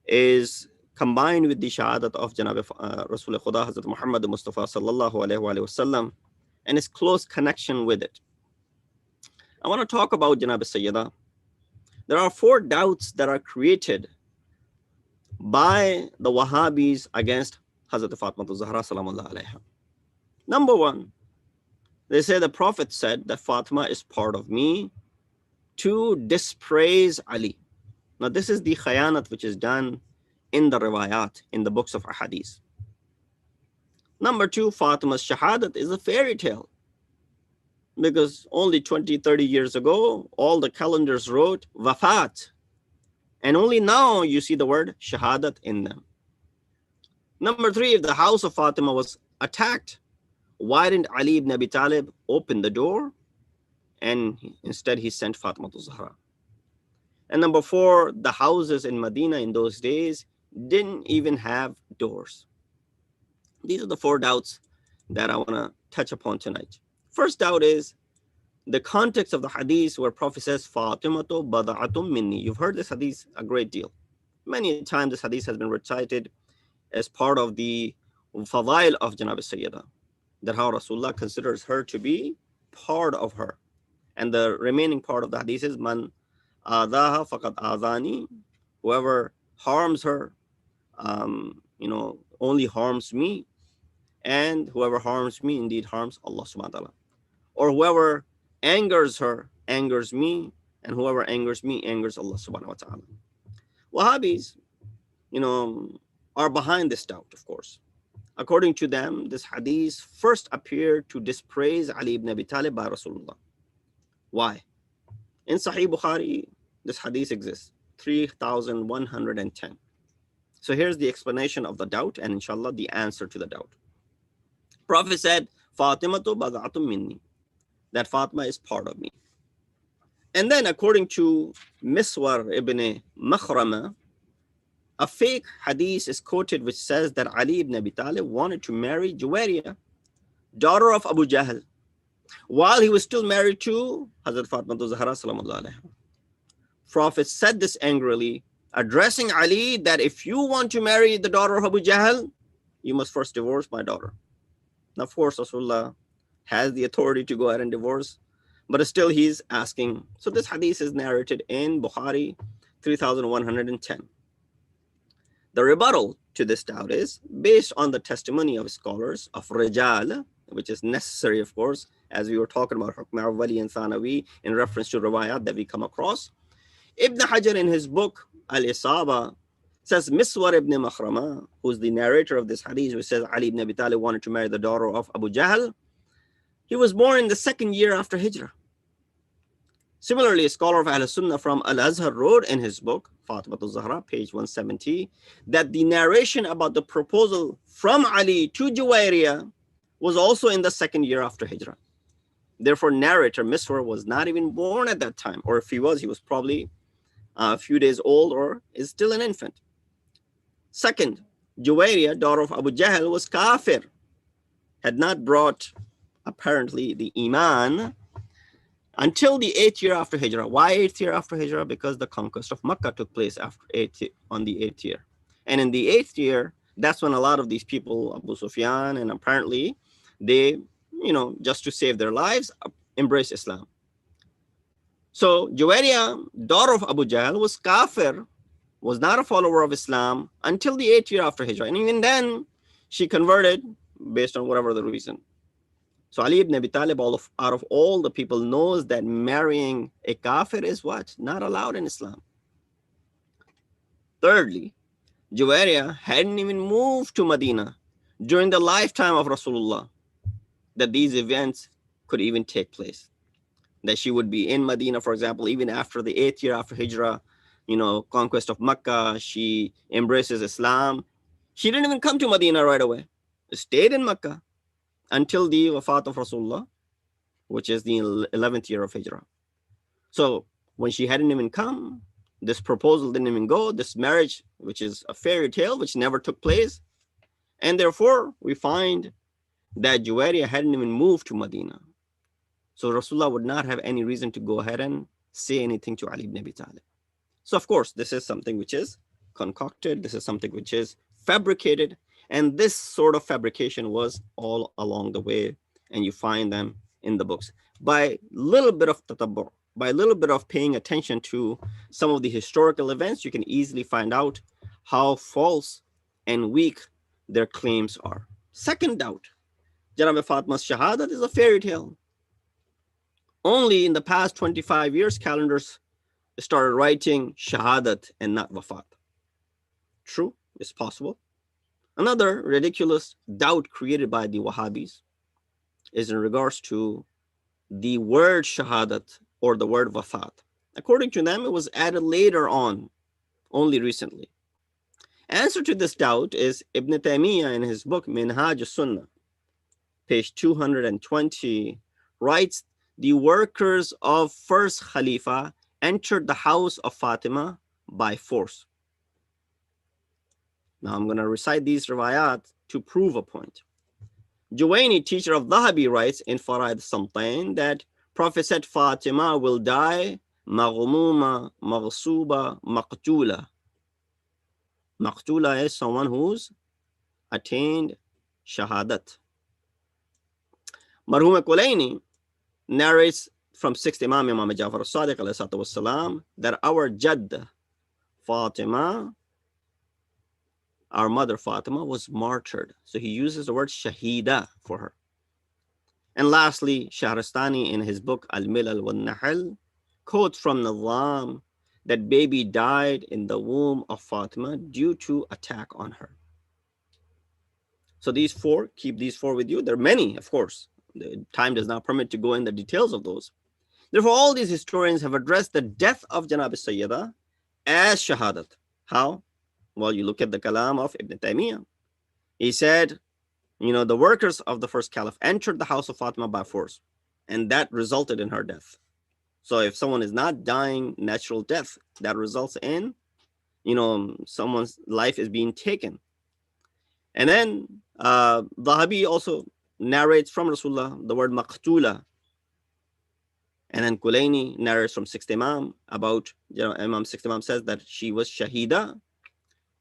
F: is combined with the shahadat of Janab Rasul Khuda Hazrat Muhammad Mustafa sallallahu alayhi wa sallam and its close connection with it. I want to talk about Janab Sayyida. There are 4 doubts that are created by the Wahhabis against Hazrat Fatima Zahra salamullah alayha. Number 1, they say the Prophet said that Fatima is part of me to dispraise Ali. Now, this is the khayanat which is done in the riwayat, in the books of ahadith. Number 2, Fatima's shahadat is a fairy tale, because only 20-30 years ago, all the calendars wrote wafat, and only now you see the word shahadat in them. Number 3, if the house of Fatima was attacked, why didn't Ali ibn Abi Talib open the door? And instead he sent Fatima to Zahra. And number 4, the houses in Medina in those days didn't even have doors. These are the 4 doubts that I want to touch upon tonight. First doubt is the context of the hadith where Prophet says, Fatimatu bada'atum minni. You've heard this hadith a great deal. Many times this hadith has been recited as part of the fadail of Janab Sayyida, that how Rasulullah considers her to be part of her. And the remaining part of the hadith is, Man adaha faqad adani. Whoever harms her, only harms me. And whoever harms me indeed harms Allah subhanahu wa ta'ala. Or whoever angers her angers me, and whoever angers me angers Allah subhanahu wa ta'ala. Wahhabis, are behind this doubt, of course. According to them, this hadith first appeared to dispraise Ali ibn Abi Talib by Rasulullah. Why? In Sahih Bukhari, this hadith exists, 3110. So here's the explanation of the doubt, and inshallah the answer to the doubt. Prophet said, Fatimatu bada'atum minni, that Fatima is part of me. And then according to Miswar ibn Makhrama, a fake hadith is quoted which says that Ali ibn Abi Talib wanted to marry Juwariya, daughter of Abu Jahl. while he was still married to Hazrat Fatima Zahra Salamullah alaiha. Prophet said this angrily, addressing Ali, that if you want to marry the daughter of Abu Jahl, you must first divorce my daughter. Now, of course, Rasulullah has the authority to go ahead and divorce, but still he's asking. So this hadith is narrated in Bukhari 3110. The rebuttal to this doubt is based on the testimony of scholars of Rijal, which is necessary, of course, as we were talking about Hukm Awwali and Thanawi in reference to riwayat that we come across. Ibn Hajar in his book Al-Isaba says Miswar ibn Makhrama, who's the narrator of this hadith, who says Ali ibn Abi Talib wanted to marry the daughter of Abu Jahl, he was born in the 2nd year after Hijrah. Similarly, a scholar of Ahl Sunnah from Al-Azhar wrote in his book, Fatima Zahra, page 170, that the narration about the proposal from Ali to Juwayriya was also in the 2nd year after Hijrah. Therefore, narrator Miswar was not even born at that time, or if he was probably a few days old or is still an infant. Second, Juwayriya, daughter of Abu Jahl, was kafir, had not brought apparently the Iman until the 8th year after Hijrah. Why 8th year after Hijrah? Because the conquest of Makkah took place on the 8th year. And in the 8th year, that's when a lot of these people, Abu Sufyan, and apparently they, just to save their lives, embrace Islam. So Juwayriya, daughter of Abu Jahl, was kafir, was not a follower of Islam until the 8th year after Hijrah. And even then, she converted based on whatever the reason. So Ali ibn Abi Talib, out of all the people, knows that marrying a kafir is what? Not allowed in Islam. Thirdly, Juwayriya hadn't even moved to Medina during the lifetime of Rasulullah that these events could even take place. That she would be in Medina, for example, even after the 8th year after Hijrah, conquest of Makkah, she embraces Islam. She didn't even come to Medina right away. Stayed in Makkah until the wafat of Rasulullah, which is the 11th year of Hijrah. So when she hadn't even come, this proposal didn't even go, this marriage, which is a fairy tale, which never took place. And therefore, we find that Juwayriya hadn't even moved to Medina. So Rasulullah would not have any reason to go ahead and say anything to Ali ibn Abi Talib. So of course, this is something which is concocted. This is something which is fabricated. And this sort of fabrication was all along the way. And you find them in the books. By little bit of tatabbur, by a little bit of paying attention to some of the historical events, you can easily find out how false and weak their claims are. Second doubt, Janab Fatma's Shahadat is a fairy tale. Only in the past 25 years, calendars started writing Shahadat and not Wafat. True, it's possible. Another ridiculous doubt created by the Wahhabis is in regards to the word Shahadat or the word Wafat. According to them, it was added later on, only recently. Answer to this doubt is Ibn Taymiyyah in his book Minhaj al-Sunnah, page 220, writes, the workers of first Khalifa entered the house of Fatima by force. Now I'm going to recite these riwayat to prove a point. Juwayni, teacher of Dhahabi, writes in Faraid Samtain that Prophet said Fatima will die maghmuma, maghsuba, maqtula. Maqtula is someone who's attained shahadat. Marhum Kulayni narrates from 6th Imam Jafar al-Sadiq والسلام, that our Jadd Fatima, our mother Fatima, was martyred. So he uses the word Shahida for her. And lastly, Shahrastani in his book Al-Milal wal-Nahl quotes from Nizam that baby died in the womb of Fatima due to attack on her. So these four, keep these four with you. There are many, of course. The time does not permit to go in the details of those. Therefore, all these historians have addressed the death of Janab Sayyida as Shahadat. How? Well, you look at the kalam of Ibn Taymiyyah. He said, the workers of the first caliph entered the house of Fatima by force, and that resulted in her death. So if someone is not dying natural death, that results in, someone's life is being taken. And then Dhahabi also narrates from Rasulullah the word maqtula, And then Kulaini narrates from Sixth Imam about, Imam Sixth Imam says that she was Shahida.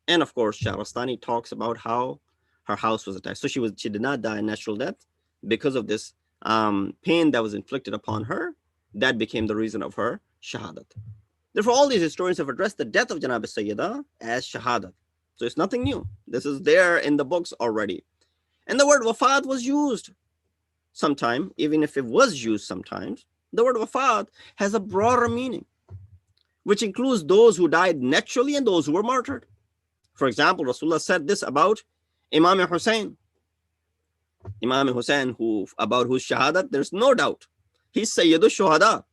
F: And of course, Shahrastani talks about how her house was attacked. So she did not die a natural death because of this pain that was inflicted upon her. That became the reason of her Shahadat. Therefore, all these historians have addressed the death of Janab Sayyidah as Shahadat. So it's nothing new. This is there in the books already. And the word wafat was used sometime, even if it was used sometimes. The word wafat has a broader meaning, which includes those who died naturally and those who were martyred. For example, Rasulullah said this about Imam Hussein. Imam Hussein, about whose shahadat, there's no doubt. He's Sayyidu Shuhada.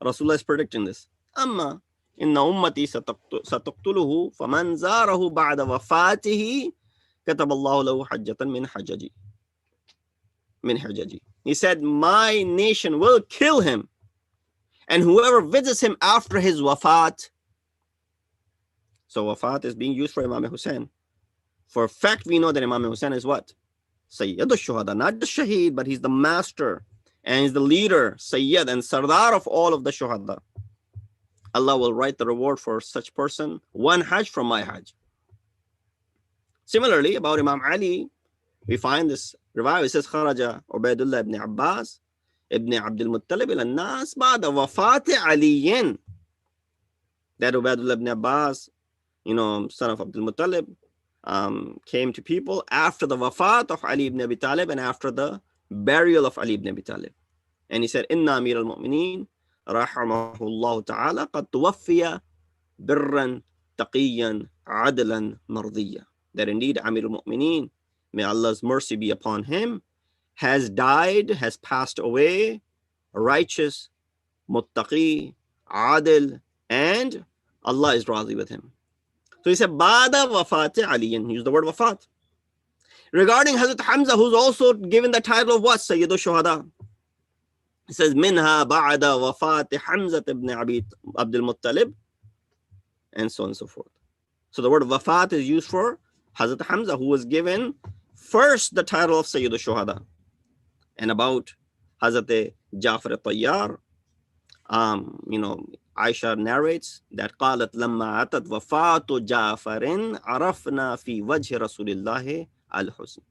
F: Rasulullah is predicting this. Amma inna ummati satuqtuluhu faman zarahu ba'da wafatihi kataballahu lahu hajjatan min hajaji. He said, my nation will kill him, and whoever visits him after his wafat. So wafat is being used for Imam Hussein. For a fact, we know that Imam Hussein is what? Sayyid al-Shuhada, not the Shaheed, but he's the master and he's the leader, Sayyid and Sardar of all of the Shuhada. Allah will write the reward for such person, one Hajj from my Hajj. Similarly, about Imam Ali, we find this riwayah. It says, Kharaja Ubaidullah ibn Abbas ibn Abdul Muttalib ila nas ba'da wafati aliyin. That Ubaidullah ibn Abbas, son of Abdul Muttalib, came to people after the wafat of Ali ibn Abi Talib and after the burial of Ali ibn Abi Talib. And he said, Inna Amir al-Mu'mineen rahimahullah ta'ala qad tuwaffiya birran taqiyan adlan mardiya. That indeed Amir al-Mu'mineen, may Allah's mercy be upon him, has died, has passed away, righteous, muttaqi, adil, and Allah is radhi with him. So he said, Ba'da wafati Ali, and use the word wafat. Regarding Hazrat Hamza, who's also given the title of what? Sayyidu Shuhada. He says, Minha ba'da wafati Hamza ibn Abdul Muttalib, and so on and so forth. So the word wafat is used for Hazrat Hamza, who was given first the title of Sayyidu Shuhada. And about Hazrat Ja'far al-Tayyar, Aisha narrates that قالت لما أتت وفاة جعفر عرفنا في وجه رسول الله الحزن.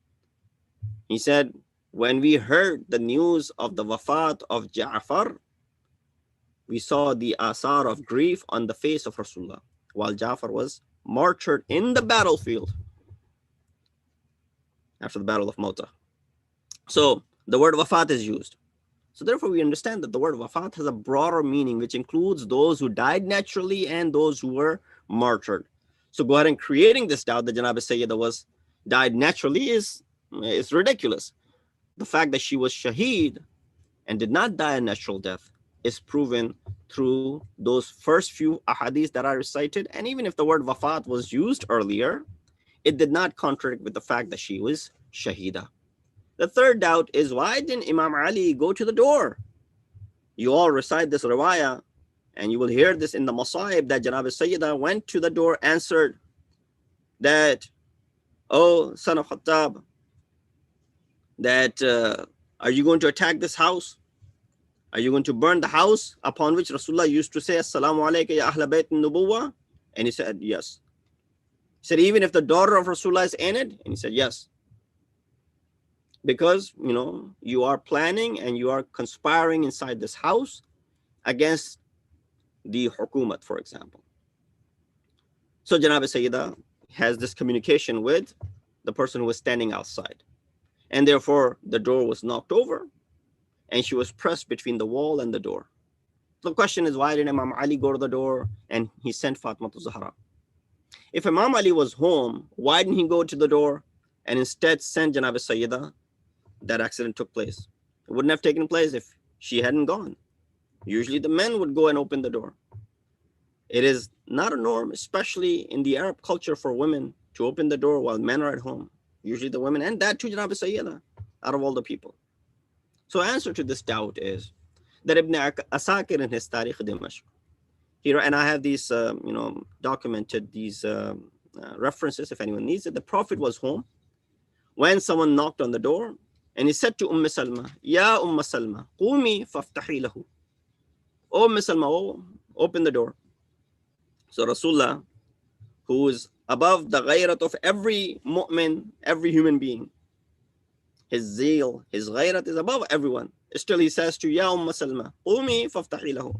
F: He said, when we heard the news of the wafat of Ja'far, we saw the asar of grief on the face of Rasulullah while Ja'far was martyred in the battlefield after the battle of Mauta. So the word wafat is used. So therefore, we understand that the word wafat has a broader meaning, which includes those who died naturally and those who were martyred. So go ahead and creating this doubt that Janab Sayyidah died naturally is ridiculous. The fact that she was shaheed and did not die a natural death is proven through those first few ahadith that I recited. And even if the word wafat was used earlier, it did not contradict with the fact that she was shaheeda. The third doubt is, why didn't Imam Ali go to the door? You all recite this riwayah, and you will hear this in the Masaib that Janab Sayyidah went to the door, answered that, oh, son of Khattab, that are you going to attack this house? Are you going to burn the house? Upon which Rasulullah used to say, Assalamu alaikum ya ahla bayt nubuwah. And he said, yes. He said, even if the daughter of Rasulullah is in it? And he said, yes. Because, you are planning and you are conspiring inside this house against the hukumat, for example. So Janab Sayyidah has this communication with the person who was standing outside. And therefore, the door was knocked over and she was pressed between the wall and the door. The question is, why did Imam Ali go to the door and he sent Fatima to Zahra? If Imam Ali was home, why didn't he go to the door and instead send Janab Sayyidah? That accident took place. It wouldn't have taken place if she hadn't gone. Usually the men would go and open the door. It is not a norm, especially in the Arab culture, for women to open the door while men are at home. Usually the women, and that too Janab Sayyidah, out of all the people. So answer to this doubt is that Ibn Asakir in his Tarikh Dimashq, here, and I have these, documented these references if anyone needs it. The Prophet was home when someone knocked on the door, and he said to Salma, Ya Salma, qumi faftahi lahu. "Oh, Salma, oh, open the door." So Rasulullah, who is above the ghayrat of every mu'min, every human being, his zeal, his ghayrat is above everyone. Still he says to Ya Salma, "Qumi faftahi lahu."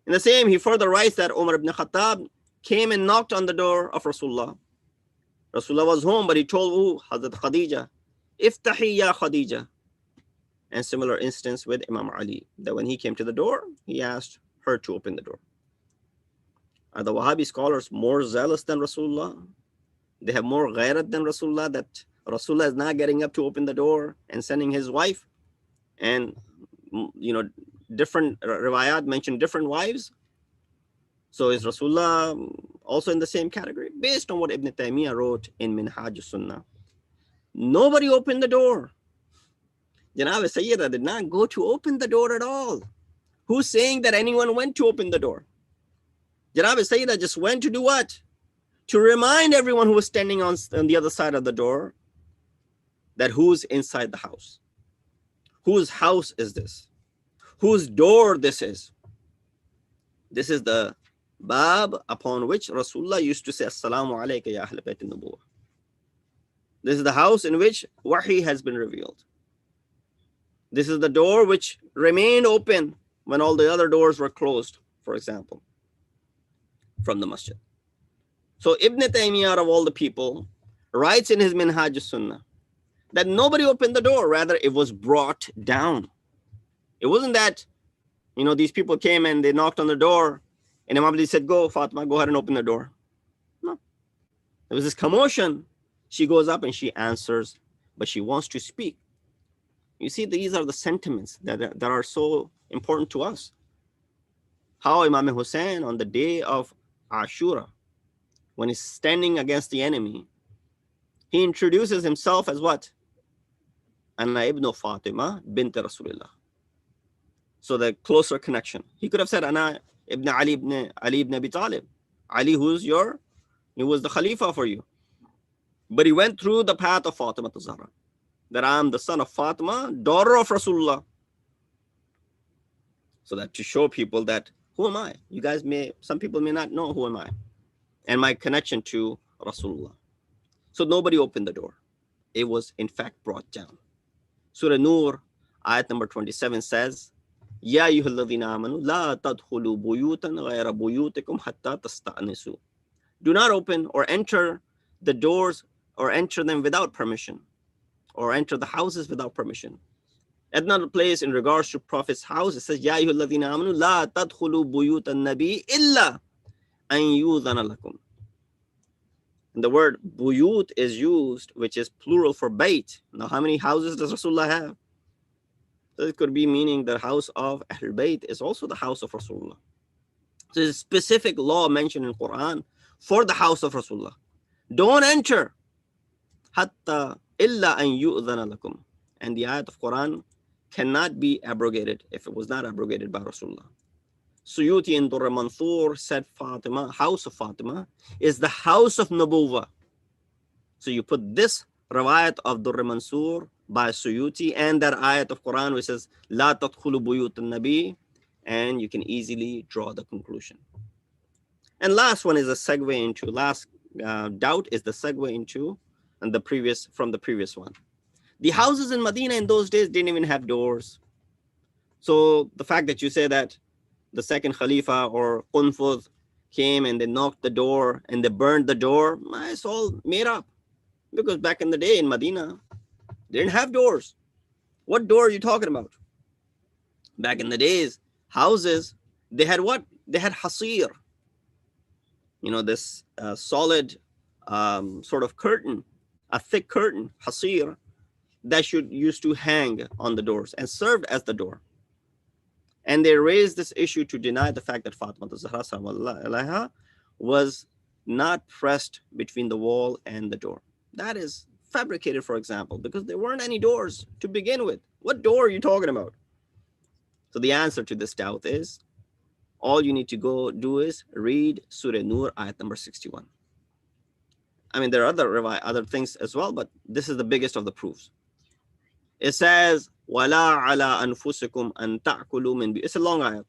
F: In the same, he further writes that Umar ibn Khattab came and knocked on the door of Rasulullah. Rasulullah was home, but he told Hazrat Khadija, "Iftahi ya Khadija." And similar instance with Imam Ali, that when he came to the door, he asked her to open the door. Are the Wahhabi scholars more zealous than Rasulullah? They have more ghairat than Rasulullah, that Rasulullah is not getting up to open the door and sending his wife? And, different riwayat mention different wives. So is Rasulullah also in the same category? Based on what Ibn Taymiyyah wrote in Minhaj Sunnah, nobody opened the door. Janab Sayyida did not go to open the door at all. Who's saying that anyone went to open the door? Janab Sayyida just went to do what? To remind everyone who was standing on the other side of the door that who's inside the house. Whose house is this? Whose door this is? This is the bab upon which Rasulullah used to say, "Assalamu alayka ya Ahl Bayt an-Nubuwwah." This is the house in which wahi has been revealed. This is the door which remained open when all the other doors were closed, for example, from the masjid. So Ibn Taymiyyah, of all the people, writes in his Minhaj Sunnah that nobody opened the door, rather it was brought down. It wasn't that, these people came and they knocked on the door and Imam Ali said, "Go, Fatima, go ahead and open the door." No. There was this commotion. She goes up and she answers, but she wants to speak. You see, these are the sentiments that are so important to us. How Imam Hussein on the day of Ashura, when he's standing against the enemy, he introduces himself as what? Ana ibn Fatima bint Rasulullah. So the closer connection. He could have said, "Ana ibn Ali ibn Abi Talib." Ali, he was the Khalifa for you. But he went through the path of Fatima Zahra, that I am the son of Fatima, daughter of Rasulullah. So that to show people that, who am I? Some people may not know who am I and my connection to Rasulullah. So nobody opened the door. It was in fact brought down. Surah Nur, ayat number 27 says, "Ya ayyuhalladhina amanu la tadkhulu buyutan ghayra buyutikum hatta tasta'nisu." Do not open or enter the doors or enter them without permission, or enter the houses without permission. At another place in regards to Prophet's house, it says, "Ya ayyuhalladhina amanu la tadkhulu buyutan nabi illa an yudhana lakum." And the word buyut is used, which is plural for bayt. Now, how many houses does Rasulullah have? So it could be meaning the house of Ahl Bayt is also the house of Rasulullah. So there's a specific law mentioned in Quran for the house of Rasulullah. Don't enter hatta illa an yu'dhana lakum. And the ayat of Quran cannot be abrogated if it was not abrogated by Rasulullah. Suyuti in Durr Manthur said Fatima, house of Fatima, is the house of Nubuwwah. So you put this riwayat of Durr Mansur by Suyuti and that ayat of Quran which says La tadkhulu buyut an-nabi, and you can easily draw the conclusion. And last one is a segue into, doubt is the segue into from the previous one. The houses in Medina in those days didn't even have doors. So the fact that you say that the second Khalifa or Qunfudh came and they knocked the door and they burned the door, it's all made up. Because back in the day in Medina, they didn't have doors. What door are you talking about? Back in the days, houses, they had what? They had hasir. This solid sort of curtain, a thick curtain, hasir, that used to hang on the doors and served as the door. And they raised this issue to deny the fact that Fatima Zahra was not pressed between the wall and the door. That is fabricated, for example, because there weren't any doors to begin with. What door are you talking about? So the answer to this doubt is, all you need to go do is read Surah Nur, ayat number 61. I mean, there are other things as well, but this is the biggest of the proofs. It says, وَلَا عَلَىٰ أَنفُسِكُمْ أَن تَأْكُلُوا مِنْ. It's a long ayat.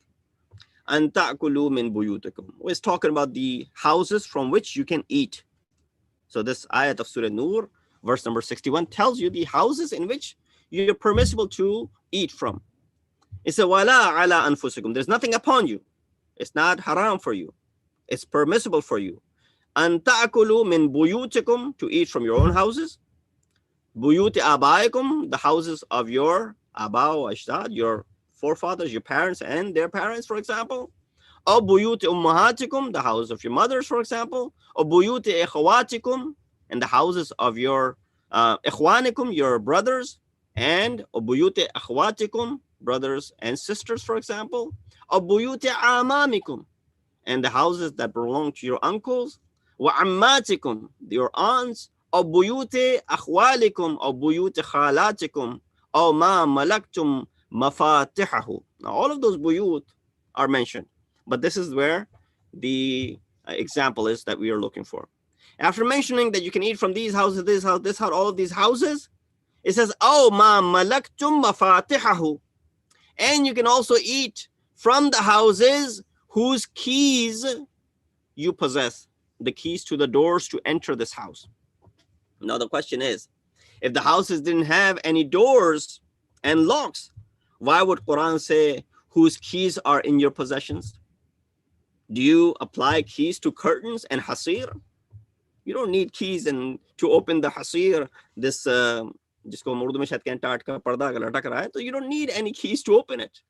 F: أن تأكلوا من بيوتكم. It's talking about the houses from which you can eat. So this ayat of Surah Nur, verse number 61, tells you the houses in which you're permissible to eat from. It says, وَلَا عَلَىٰ أَنفُسِكُم. There's nothing upon you. It's not haram for you. It's permissible for you. أن تأكلوا من بيوتكم, to eat from your own houses. بيوت آبائكم, the houses of your aba wa ajdad, your forefathers, your parents and their parents, for example. Or buyut ummahatikum, the house of your mothers, for example. Or buyut ikhwatikum, and the houses of your ikhwanikum, your brothers. And or buyut akhwatikum, brothers and sisters, for example. Or buyut amamikum, and the houses that belong to your uncles. Wa ammatikum, your aunts. Or buyut akhwalikum, or buyut khalatikum. Or ma malaktum mafatihahu. Now all of those buyut are mentioned. But this is where the example is that we are looking for. After mentioning that you can eat from these houses, this house, all of these houses, it says, "Oh ma malaktum mafatihahu," and you can also eat from the houses whose keys you possess, the keys to the doors to enter this house. Now the question is, if the houses didn't have any doors and locks, why would Quran say whose keys are in your possessions? Do you apply keys to curtains and hasir? You don't need keys and to open the hasir, this जिसको उर्दू में शायद कहते हैं टाट का पर्दा अगर लटक रहा है, तो you don't need any keys to open it.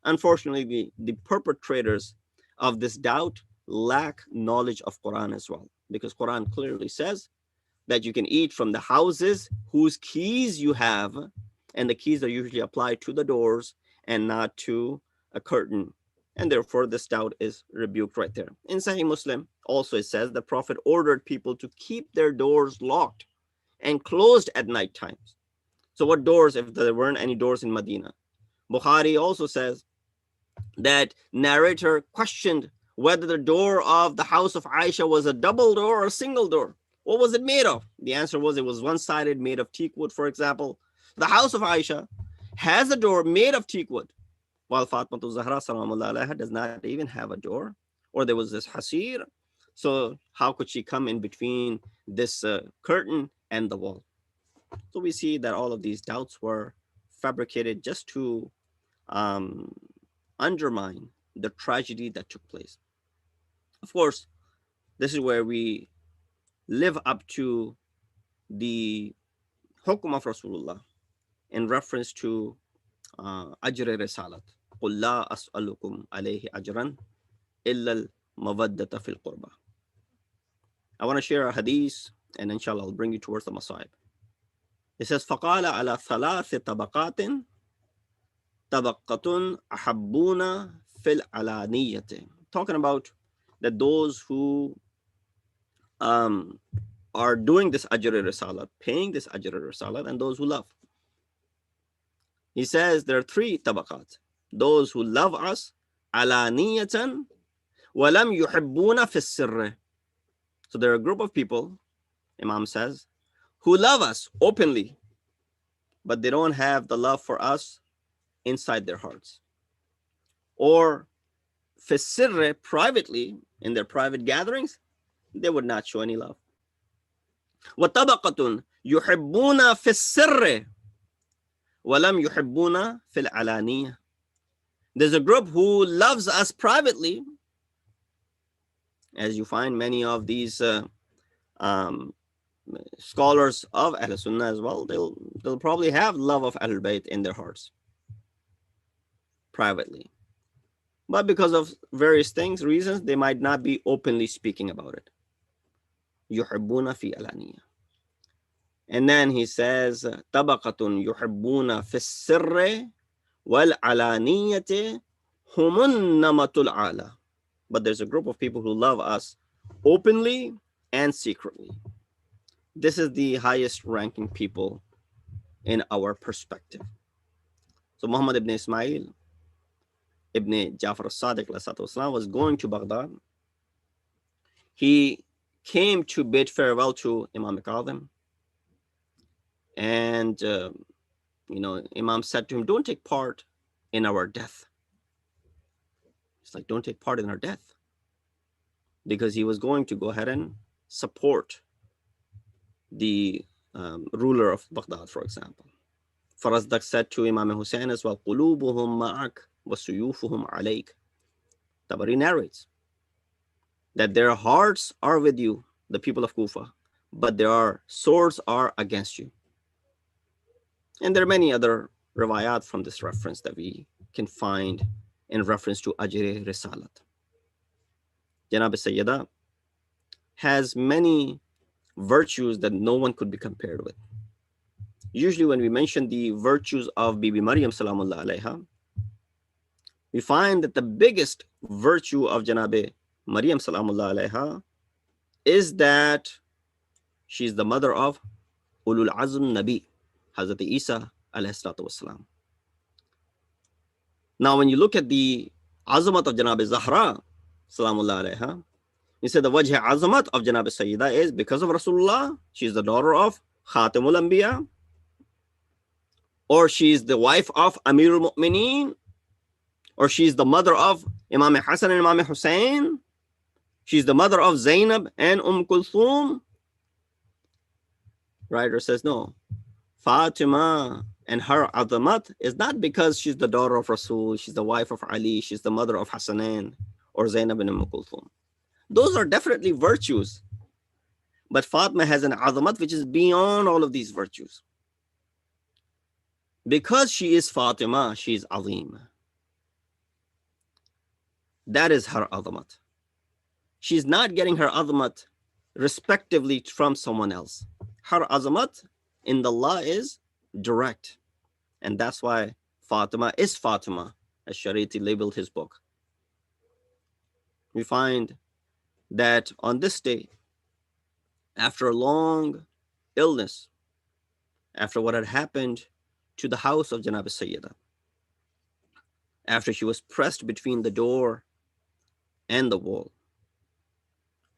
F: Unfortunately, the perpetrators of this doubt lack knowledge of Quran as well, because Quran clearly says that you can eat from the houses whose keys you have, and the keys are usually applied to the doors and not to a curtain. And therefore, this doubt is rebuked right there. In Sahih Muslim, also it says the Prophet ordered people to keep their doors locked and closed at night times. So what doors if there weren't any doors in Medina? Bukhari also says that narrator questioned whether the door of the house of Aisha was a double door or a single door. What was it made of? The answer was it was one-sided, made of teak wood, for example. The house of Aisha has a door made of teak wood, while Fatima Zahra does not even have a door, or there was this hasir. So how could she come in between this curtain and the wall? So we see that all of these doubts were fabricated just to undermine the tragedy that took place. Of course, this is where we live up to the hukum of Rasulullah in reference to ajr risalat. قُلْ لَا أَسْأَلُكُمْ عَلَيْهِ أَجْرًا إِلَّا الْمَوَدَّةَ فِي الْقُرْبَى. I want to share a hadith, and inshallah I'll bring you towards the Masa'ib. It says, فَقَالَ عَلَى ثَلَاثِ طَبَقَاتٍ طَبَقَةٌ أَحَبُّونَ فِي الْعَلَانِيَّةِ. Talking about that those who are doing this ajr risalat, paying this ajr risalat, and those who love. He says there are three tabaqat. Those who love us, alaniyatan, walam yuhibbuna fi sirr. So there are a group of people, Imam says, who love us openly, but they don't have the love for us inside their hearts. Or fi sirr, privately, in their private gatherings, they would not show any love. Wa tabaqatun yuhibbuna fi sirr, walam yuhibbuna fil alaniyah. There's a group who loves us privately, as you find many of these scholars of Ahl Sunnah as well. They'll probably have love of Ahlul Bayt in their hearts privately, but because of various reasons, they might not be openly speaking about it. Yuhibbuna fi alaniyah. And then he says, tabaqatun yuhibbuna fi sirri wal alaniyati humun namatul ala. But there's a group of people who love us openly and secretly. This is the highest ranking people in our perspective. So Muhammad ibn Ismail ibn Jafar al-Sadiq was going to Baghdad. He came to bid farewell to Imam al-Kadhim. And, Imam said to him, don't take part in our death. It's like, don't take part in her death. Because he was going to go ahead and support the ruler of Baghdad, for example. Farazdak said to Imam Hussein as well, قُلُوبُهُمْ مَعَكْ وَسُيُوفُهُمْ عَلَيْكَ. Tabari narrates that their hearts are with you, the people of Kufa, but their swords are against you. And there are many other riwayat from this reference that we can find in reference to Ajr Risalat. Janab Sayyida has many virtues that no one could be compared with. Usually when we mention the virtues of Bibi Maryam Salamullah alayha, we find that the biggest virtue of Janabe Maryam Salamullah alayha is that she's the mother of Ulul Azm Nabi, Hazrat Isa alayhi salatu wasalam. Now when you look at the azamat of Janabe Zahra Salamullah alayha, you say the wajh azamat of Janabe Sayyida is because of Rasulullah. She's the daughter of Khatimul Anbiya, or she's the wife of Amirul Mu'mineen, or she's the mother of Imam Hassan and Imam Hussein. She's the mother of Zainab and Kulthum. Writer says no. Fatima and her azamat is not because she's the daughter of Rasul, she's the wife of Ali, she's the mother of Hassanan or Zainab and Kulthum. Those are definitely virtues. But Fatima has an azamat which is beyond all of these virtues. Because she is Fatima, she is Azim. That is her azamat. She's not getting her azamat respectively from someone else. Her azamat in the law is direct. And that's why Fatima is Fatima, as Shariti labeled his book. We find that on this day, after a long illness, after what had happened to the house of Janab Sayyida, after she was pressed between the door and the wall,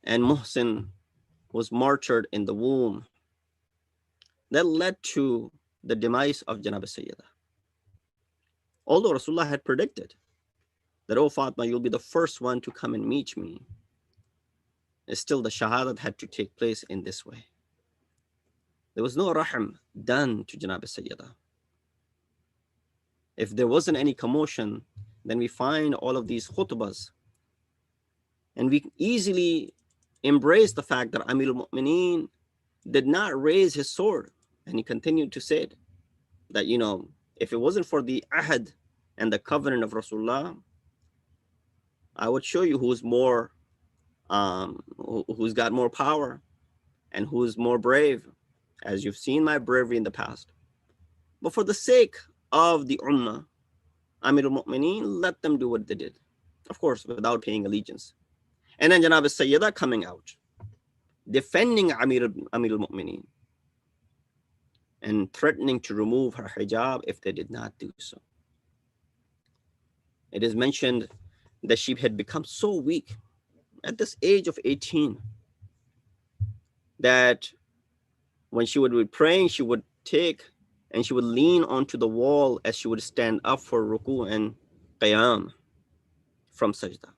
F: and Muhsin was martyred in the womb, that led to the demise of Janab Sayyida. Although Rasulullah had predicted that, oh Fatima, you'll be the first one to come and meet me, still the Shahadat had to take place in this way. There was no rahm done to Janab Sayyida. If there wasn't any commotion, then we find all of these khutbahs, and we easily embrace the fact that Amir al-Mu'mineen did not raise his sword, and he continued to say that, you know, if it wasn't for the ahad and the covenant of Rasulullah, I would show you who's more, who's got more power and who's more brave, as you've seen my bravery in the past. But for the sake of the ummah, Amir al-Mu'mineen, let them do what they did, of course, without paying allegiance. And then Janab Sayyida coming out, defending Amir al-Mu'mineen and threatening to remove her hijab if they did not do so. It is mentioned that she had become so weak at this age of 18 that when she would be praying, she would take and she would lean onto the wall as she would stand up for ruku and qiyam from sajda.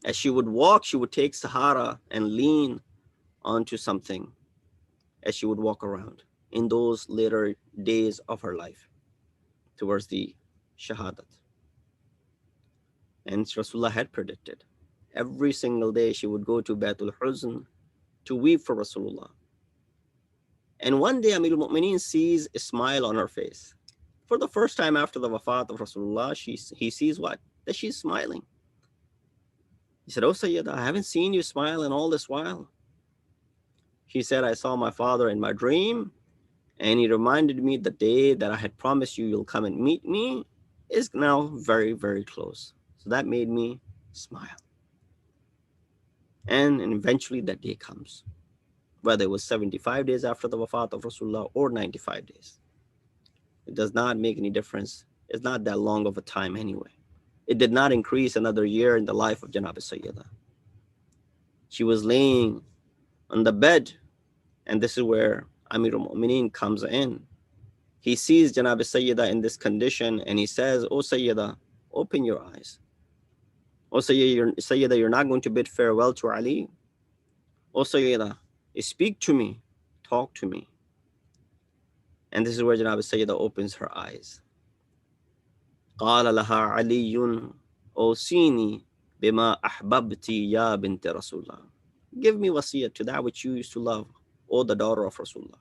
F: As she would walk, she would take sahara and lean onto something as she would walk around in those later days of her life towards the Shahadat. And Rasulullah had predicted every single day she would go to Baitul Huzn to weep for Rasulullah. And one day Amir al-Mu'mineen sees a smile on her face. For the first time after the wafat of Rasulullah, he sees what? That she's smiling. He said, "Oh Sayyida, I haven't seen you smile in all this while." She said, "I saw my father in my dream, and he reminded me the day that I had promised you you'll come and meet me is now very, very close. So that made me smile." And eventually that day comes, whether it was 75 days after the wafat of Rasulullah or 95 days. It does not make any difference. It's not that long of a time anyway. It did not increase another year in the life of Janab Sayyida. She was laying on the bed, and this is where Amir al-Mu'mineen comes in. He sees Janab Sayyida in this condition, and he says, "Oh Sayyida, open your eyes." Oh Sayyida, you're not going to bid farewell to Ali? Oh Sayyida, speak to me, talk to me. And this is where Janab Sayyida opens her eyes. قال لها علي أوصيني بما أحببتي يا بنت رسول الله. Give me wasiyah to that which you used to love, O the daughter of Rasulullah.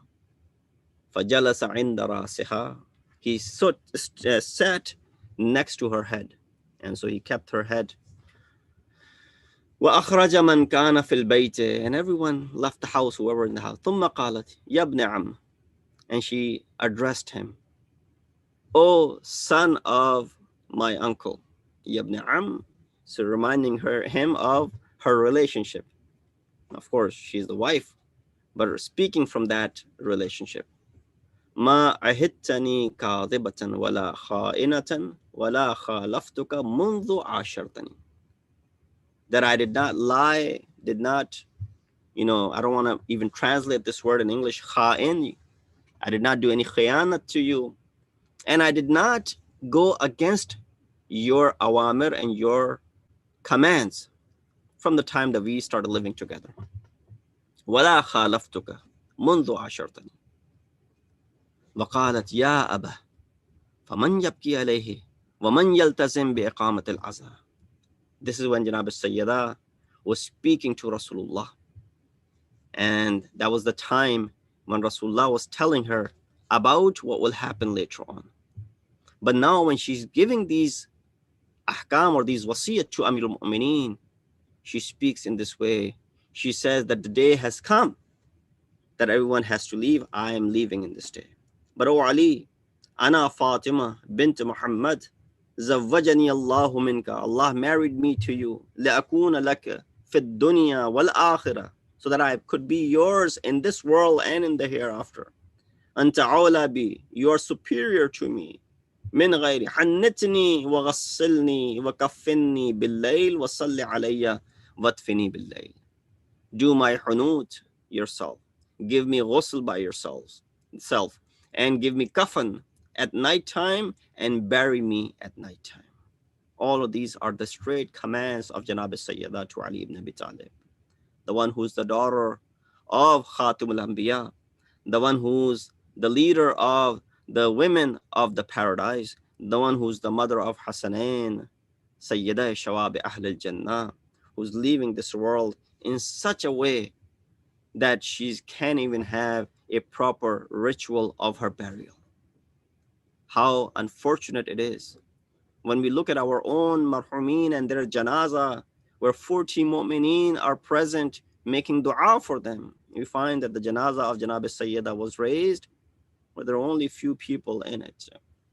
F: فجلس عند راسها. He sat next to her head, and so he kept her head. وأخرج من كان في البيت, and everyone left the house, whoever in the house. ثم قالت يا ابن عم, and she addressed him, O son of my uncle. يا ابن عم, so reminding him of her relationship. Of course, she's the wife, but speaking from that relationship. ما عهدتني كاذبة ولا خائنة ولا خالفتك منذ عاشرتني. That I did not lie, did not, I don't want to even translate this word in English, kha'in. I did not do any khiyanat to you. And I did not go against your awamir and your commands from the time that we started living together. ولا خالفتك منذ عاشرتني. وقالت يا أبا فمن يبكي عليه ومن يلتزم بإقامة العزاء. This is when Janab Sayyida was speaking to Rasulullah. And that was the time when Rasulullah was telling her about what will happen later on. But now when she's giving these ahkam or these wasiyat to Amir al-Mu'mineen, she speaks in this way. She says that the day has come that everyone has to leave. I am leaving in this day. But O Ali, Ana Fatima bint Muhammad, zawwajani Allahu minka. Allah married me to you. لأكون لك في الدنيا والآخرة, so that I could be yours in this world and in the hereafter. أنت أولى بي, you are superior to me. من غيري حنتني وغسلني وكفني بالليل وصل علي وادفني بالليل. Do my hunut yourself. Give me ghusl by yourself, and give me kafan at nighttime and bury me at nighttime. All of these are the straight commands of Janab Sayyida to Ali ibn Abi Talib, the one who's the daughter of Khatimul Anbiya, the one who's the leader of the women of the paradise, the one who's the mother of Hasanain, Sayyida Shawab Ahl al-Jannah, who's leaving this world in such a way that she can't even have a proper ritual of her burial. How unfortunate it is when we look at our own marhumeen and their janaza, where 40 mu'mineen are present making dua for them. We find that the janaza of Janab Sayyida was raised, but there are only few people in it.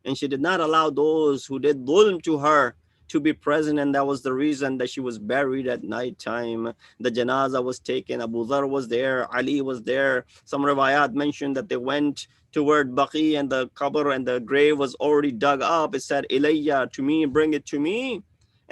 F: And she did not allow those who did dhulm to her to be present, and that was the reason that she was buried at night time. The janaza was taken, Abu Dhar was there, Ali was there. Some riwayat mentioned that they went toward Baqi and the qabr and the grave was already dug up. It said, Ilayya, to me, bring it to me.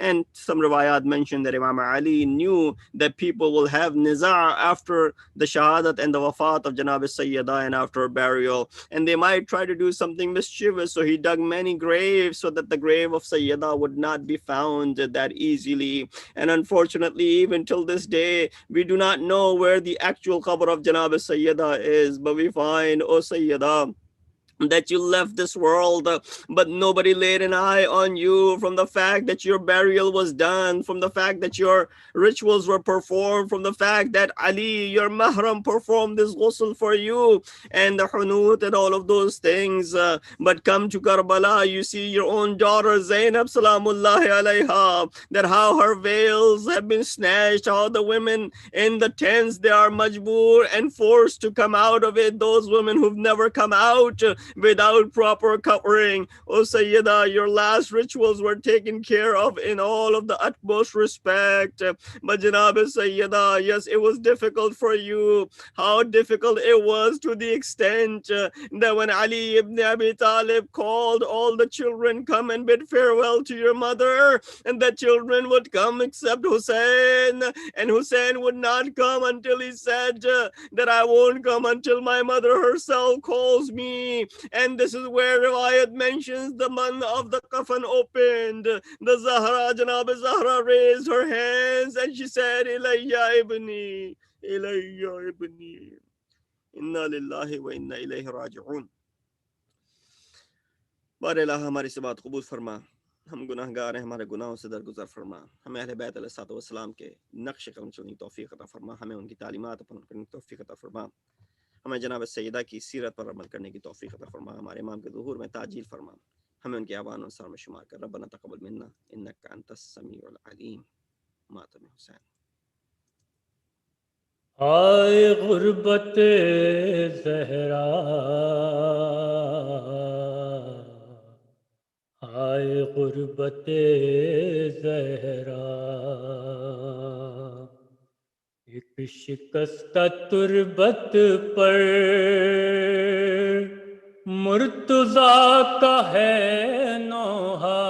F: And some riwayat mentioned that Imam Ali knew that people will have nizar after the shahadat and the wafat of Janab Sayyida and after her burial. And they might try to do something mischievous. So he dug many graves so that the grave of Sayyida would not be found that easily. And unfortunately, even till this day, we do not know where the actual qabr of Janab Sayyida is. But we find, O Sayyida, that you left this world, but nobody laid an eye on you, from the fact that your burial was done, from the fact that your rituals were performed, from the fact that Ali, your mahram, performed this ghusl for you, and the hunut and all of those things. But come to Karbala, you see your own daughter Zainab salamullahi alayha, that how her veils have been snatched, how the women in the tents, they are majboor and forced to come out of it, those women who've never come out without proper covering. Oh Sayyida, your last rituals were taken care of in all of the utmost respect. But Janab Sayyida, yes, it was difficult for you. How difficult it was, to the extent that when Ali ibn Abi Talib called all the children, come and bid farewell to your mother, and the children would come except Hussein, and Hussein would not come until he said that I won't come until my mother herself calls me. And this is where riwayat mentions the man of the coffin opened. The Zahra, Janab Zahra raised her hands and she said, Ilayya ibni, Ilayya ibni. Inna lillahi wa inna ilayhi raji'un. بار الہ ہماری سے بات قبول فرما، ہم گناہ گار ہیں، ہمارے گناہوں سے درگزر فرما، ہمیں اہل بیت علیہ السلام کے نقش قدم چلنے کی توفیق عطا فرما، ہمیں ان کی تعلیمات پر کرنے کی توفیق عطا فرما، ہمیں جناب سیدہ کی سیرت پر عمل کرنے کی توفیق عطا فرما، ہمارے امام کے ظہور میں تعجیل فرما، ہمیں ان کے اعوان انصار میں شمار کر، ربنا تقبل منا انک انت السمیع العلیم. ماتم حسین.
D: آئے غربت زہرا، آئے غربت زہرا، ایک شکستہ تربت پر مرتضیٰ کا ہے نوحہ،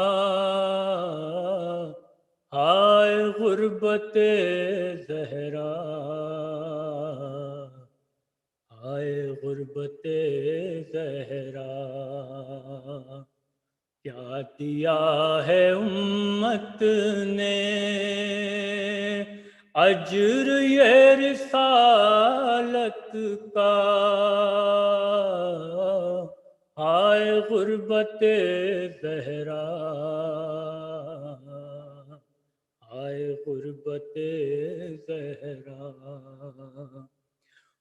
D: آئے غربت زہرا، آئے غربت زہرا، کیا دیا ہے امت نے اجر یہ رسالت کا، آئے غربت زہرا، آئے غربت زہرا.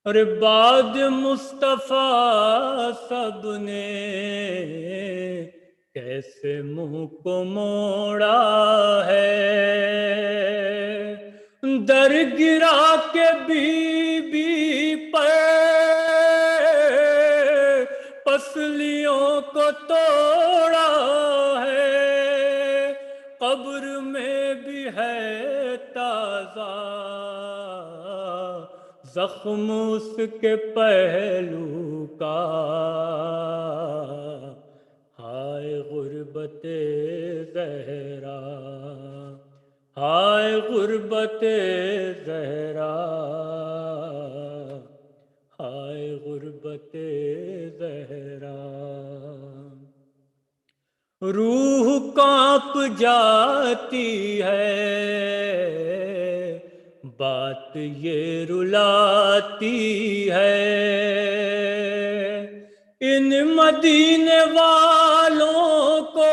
D: اور بعد مصطفیٰ سب نے کیسے منہ کو موڑا ہے، در گرا کے بی بی پر پسلیوں کو توڑا ہے، قبر میں بھی ہے تازہ زخم اس کے پہلو کا، ہائے غربت زہرا، ہائے غربت زہرا، ہائے غربت زہرا. روح کانپ جاتی ہے، بات یہ رلاتی ہے، ان مدینے والوں کو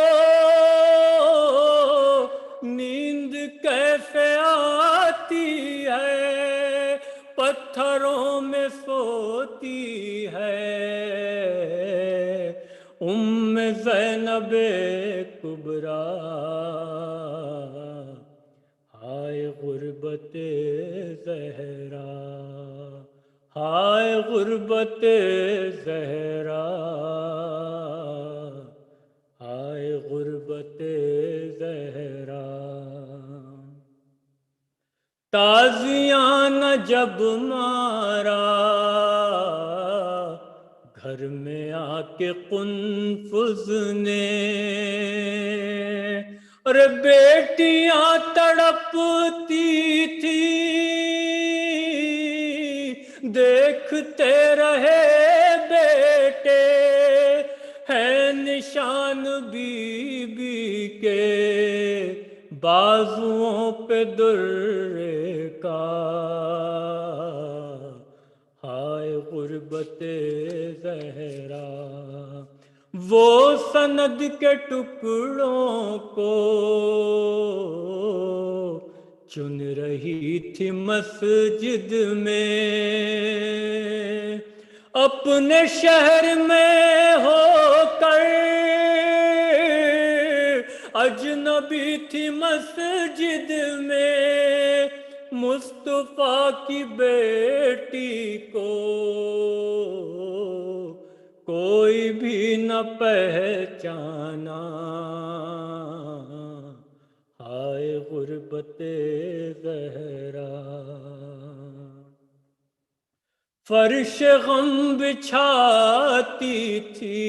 D: نیند کیسے آتی ہے، پتھروں میں سوتی ہے ام زینب کبریٰ، ہائے غربت زہرا، ہائے غربت زہرا، ہائے غربت زہرا. تازیانہ جب مارا گھر میں آ کے قنفذ نے، اور بیٹیاں تڑپتی تھی دیکھتے رہے بیٹے، ہے نشان بی بی کے بازوؤں پہ درے کا، ہائے غربت زہرا. وہ سند کے ٹکڑوں کو چن رہی تھی مسجد میں، اپنے شہر میں ہو کر اجنبی تھی مسجد میں، مصطفیٰ کی بیٹی کو کوئی بھی نہ پہچانا، ہائے غربت زہرا. فرش غم بچھاتی تھی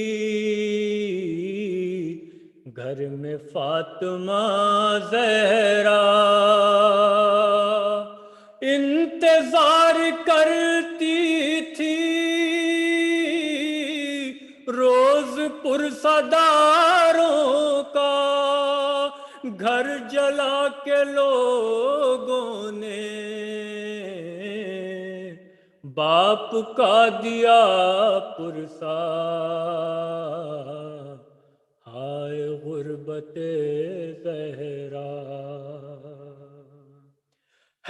D: گھر میں فاطمہ زہرا، انتظار کرتی تھی رو پرصداروں کا گھر جلا کے لوگوں نے باپ کا دیا پرسا ہائے غربت زہرا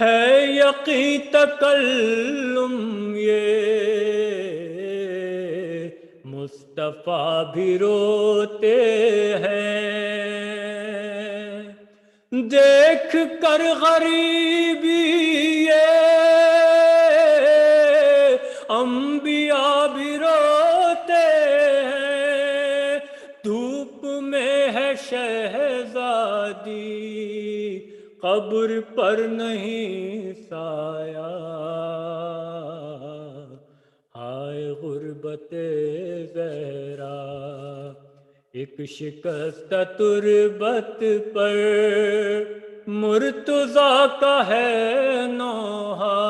D: ہے یقین تکلم یہ مصطفیٰ بھی روتے ہیں دیکھ کر غریبی یہ انبیاء بھی روتے ہیں دھوپ میں ہے شہزادی قبر پر نہیں سایہ ہائے غربت زہرا ایک شکست تربت پر مرتضیٰ کا ہے نوحہ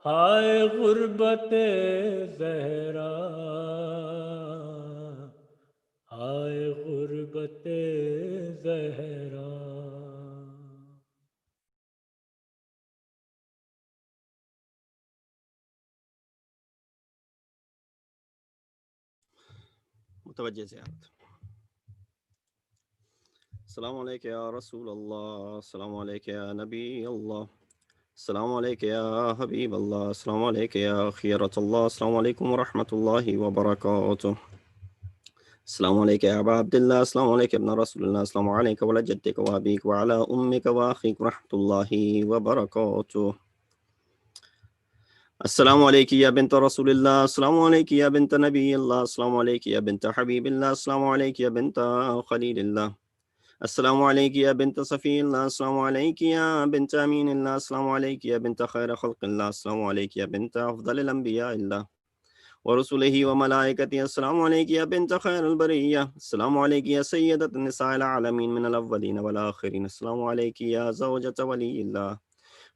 D: ہائے غربت زہرا ہائے غربت زہرا
F: متوجہ زیارت السلام علیکم یا رسول اللہ السلام علیکم یا نبی اللہ السلام علیکم یا حبیب اللہ السلام علیکم یا خیرت اللہ السلام علیکم ورحمۃ اللہ وبرکاتہ السلام علیکم یا ابا عبداللہ السلام علیکم ابن رسول اللہ السلام علیکم وعلی جدک وابیک وعلی امک واخیک ورحمۃ اللہ وبرکاتہ السلام علیکم یا بنت رسول اللہ السلام علیکم یا بنت نبی اللہ السلام علیکم یا بنت حبیب اللہ السلام علیکم یا بنت خلیل اللہ السلام علیکم یا بنت صفی اللہ السلام علیکم یا بنت امین اللہ السلام علیکم یا بنت خیر خلق اللہ السلام علیکم یا بنت افضل الانبیاء اللہ ورسلہ وملائکتہ السلام علیکم یا بنت خیر البریہ السلام علیکم یا سیدۃ النساء العالمین من الاولین والآخرین السلام علیکم یا زوجۃ ولی اللہ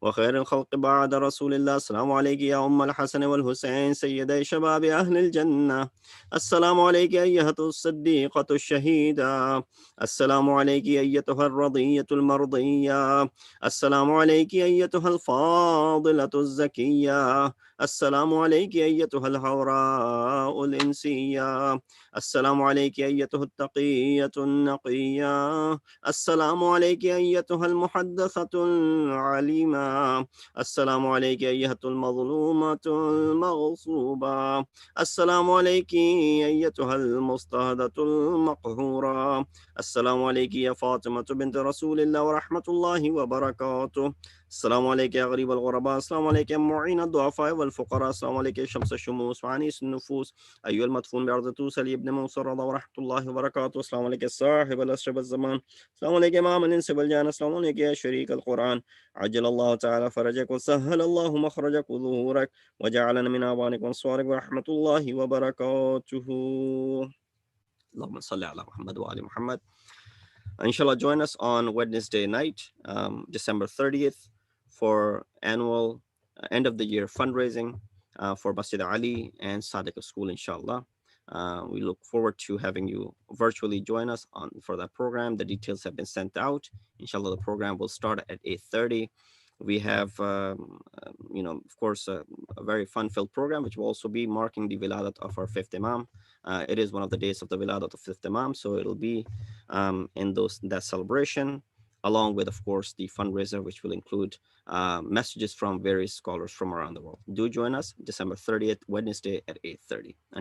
F: وخير الخلق بعد رسول الله السلام عليك يا أم الحسن والحسين سيدي شباب أهل الجنة السلام عليك أيها الصديقة الشهيدة السلام عليك أيتها الرضية المرضية السلام عليك أيتها الفاضلة الزكية السلام عليك أيتها الحوراء الإنسية السلام عليك أيتها التقية النقية السلام عليك أيتها المحدثة العليمة السلام عليك أيتها المظلومة المغصوبة السلام عليك أيتها المضطهدة المقهورة السلام عليك يا فاطمة بنت رسول الله ورحمة الله وبركاته السلام عليك يا غريب الغرباء السلام عليك يا معين الضعفاء والفقراء السلام عليك يا شمس الشموس وعنيس النفوس أيها المدفون بأرض توسل ابن منصور رضا ورحمة الله وبركاته السلام عليك يا صاحب الأسر الزمان السلام عليك يا إمام الإنس والجان السلام عليك يا شريك القرآن عجل الله تعالى فرجك وسهل الله مخرجك وظهورك وجعلنا من أعوانك وأنصارك ورحمة الله وبركاته اللهم صل على محمد وآل محمد. Inshallah, join us on Wednesday night, December 30th, for annual end of the year fundraising for Masjid-e-Ali and Sadiq School, inshallah. We look forward to having you virtually join us for that program. The details have been sent out. Inshallah, the program will start at 8:30. We have, of course, a very fun-filled program, which will also be marking the Wiladat of our fifth Imam. It is one of the days of the Wiladat of fifth Imam, so it'll be in that celebration, along with, of course, the fundraiser, which will include messages from various scholars from around the world. Do join us December 30th, Wednesday at 8:30.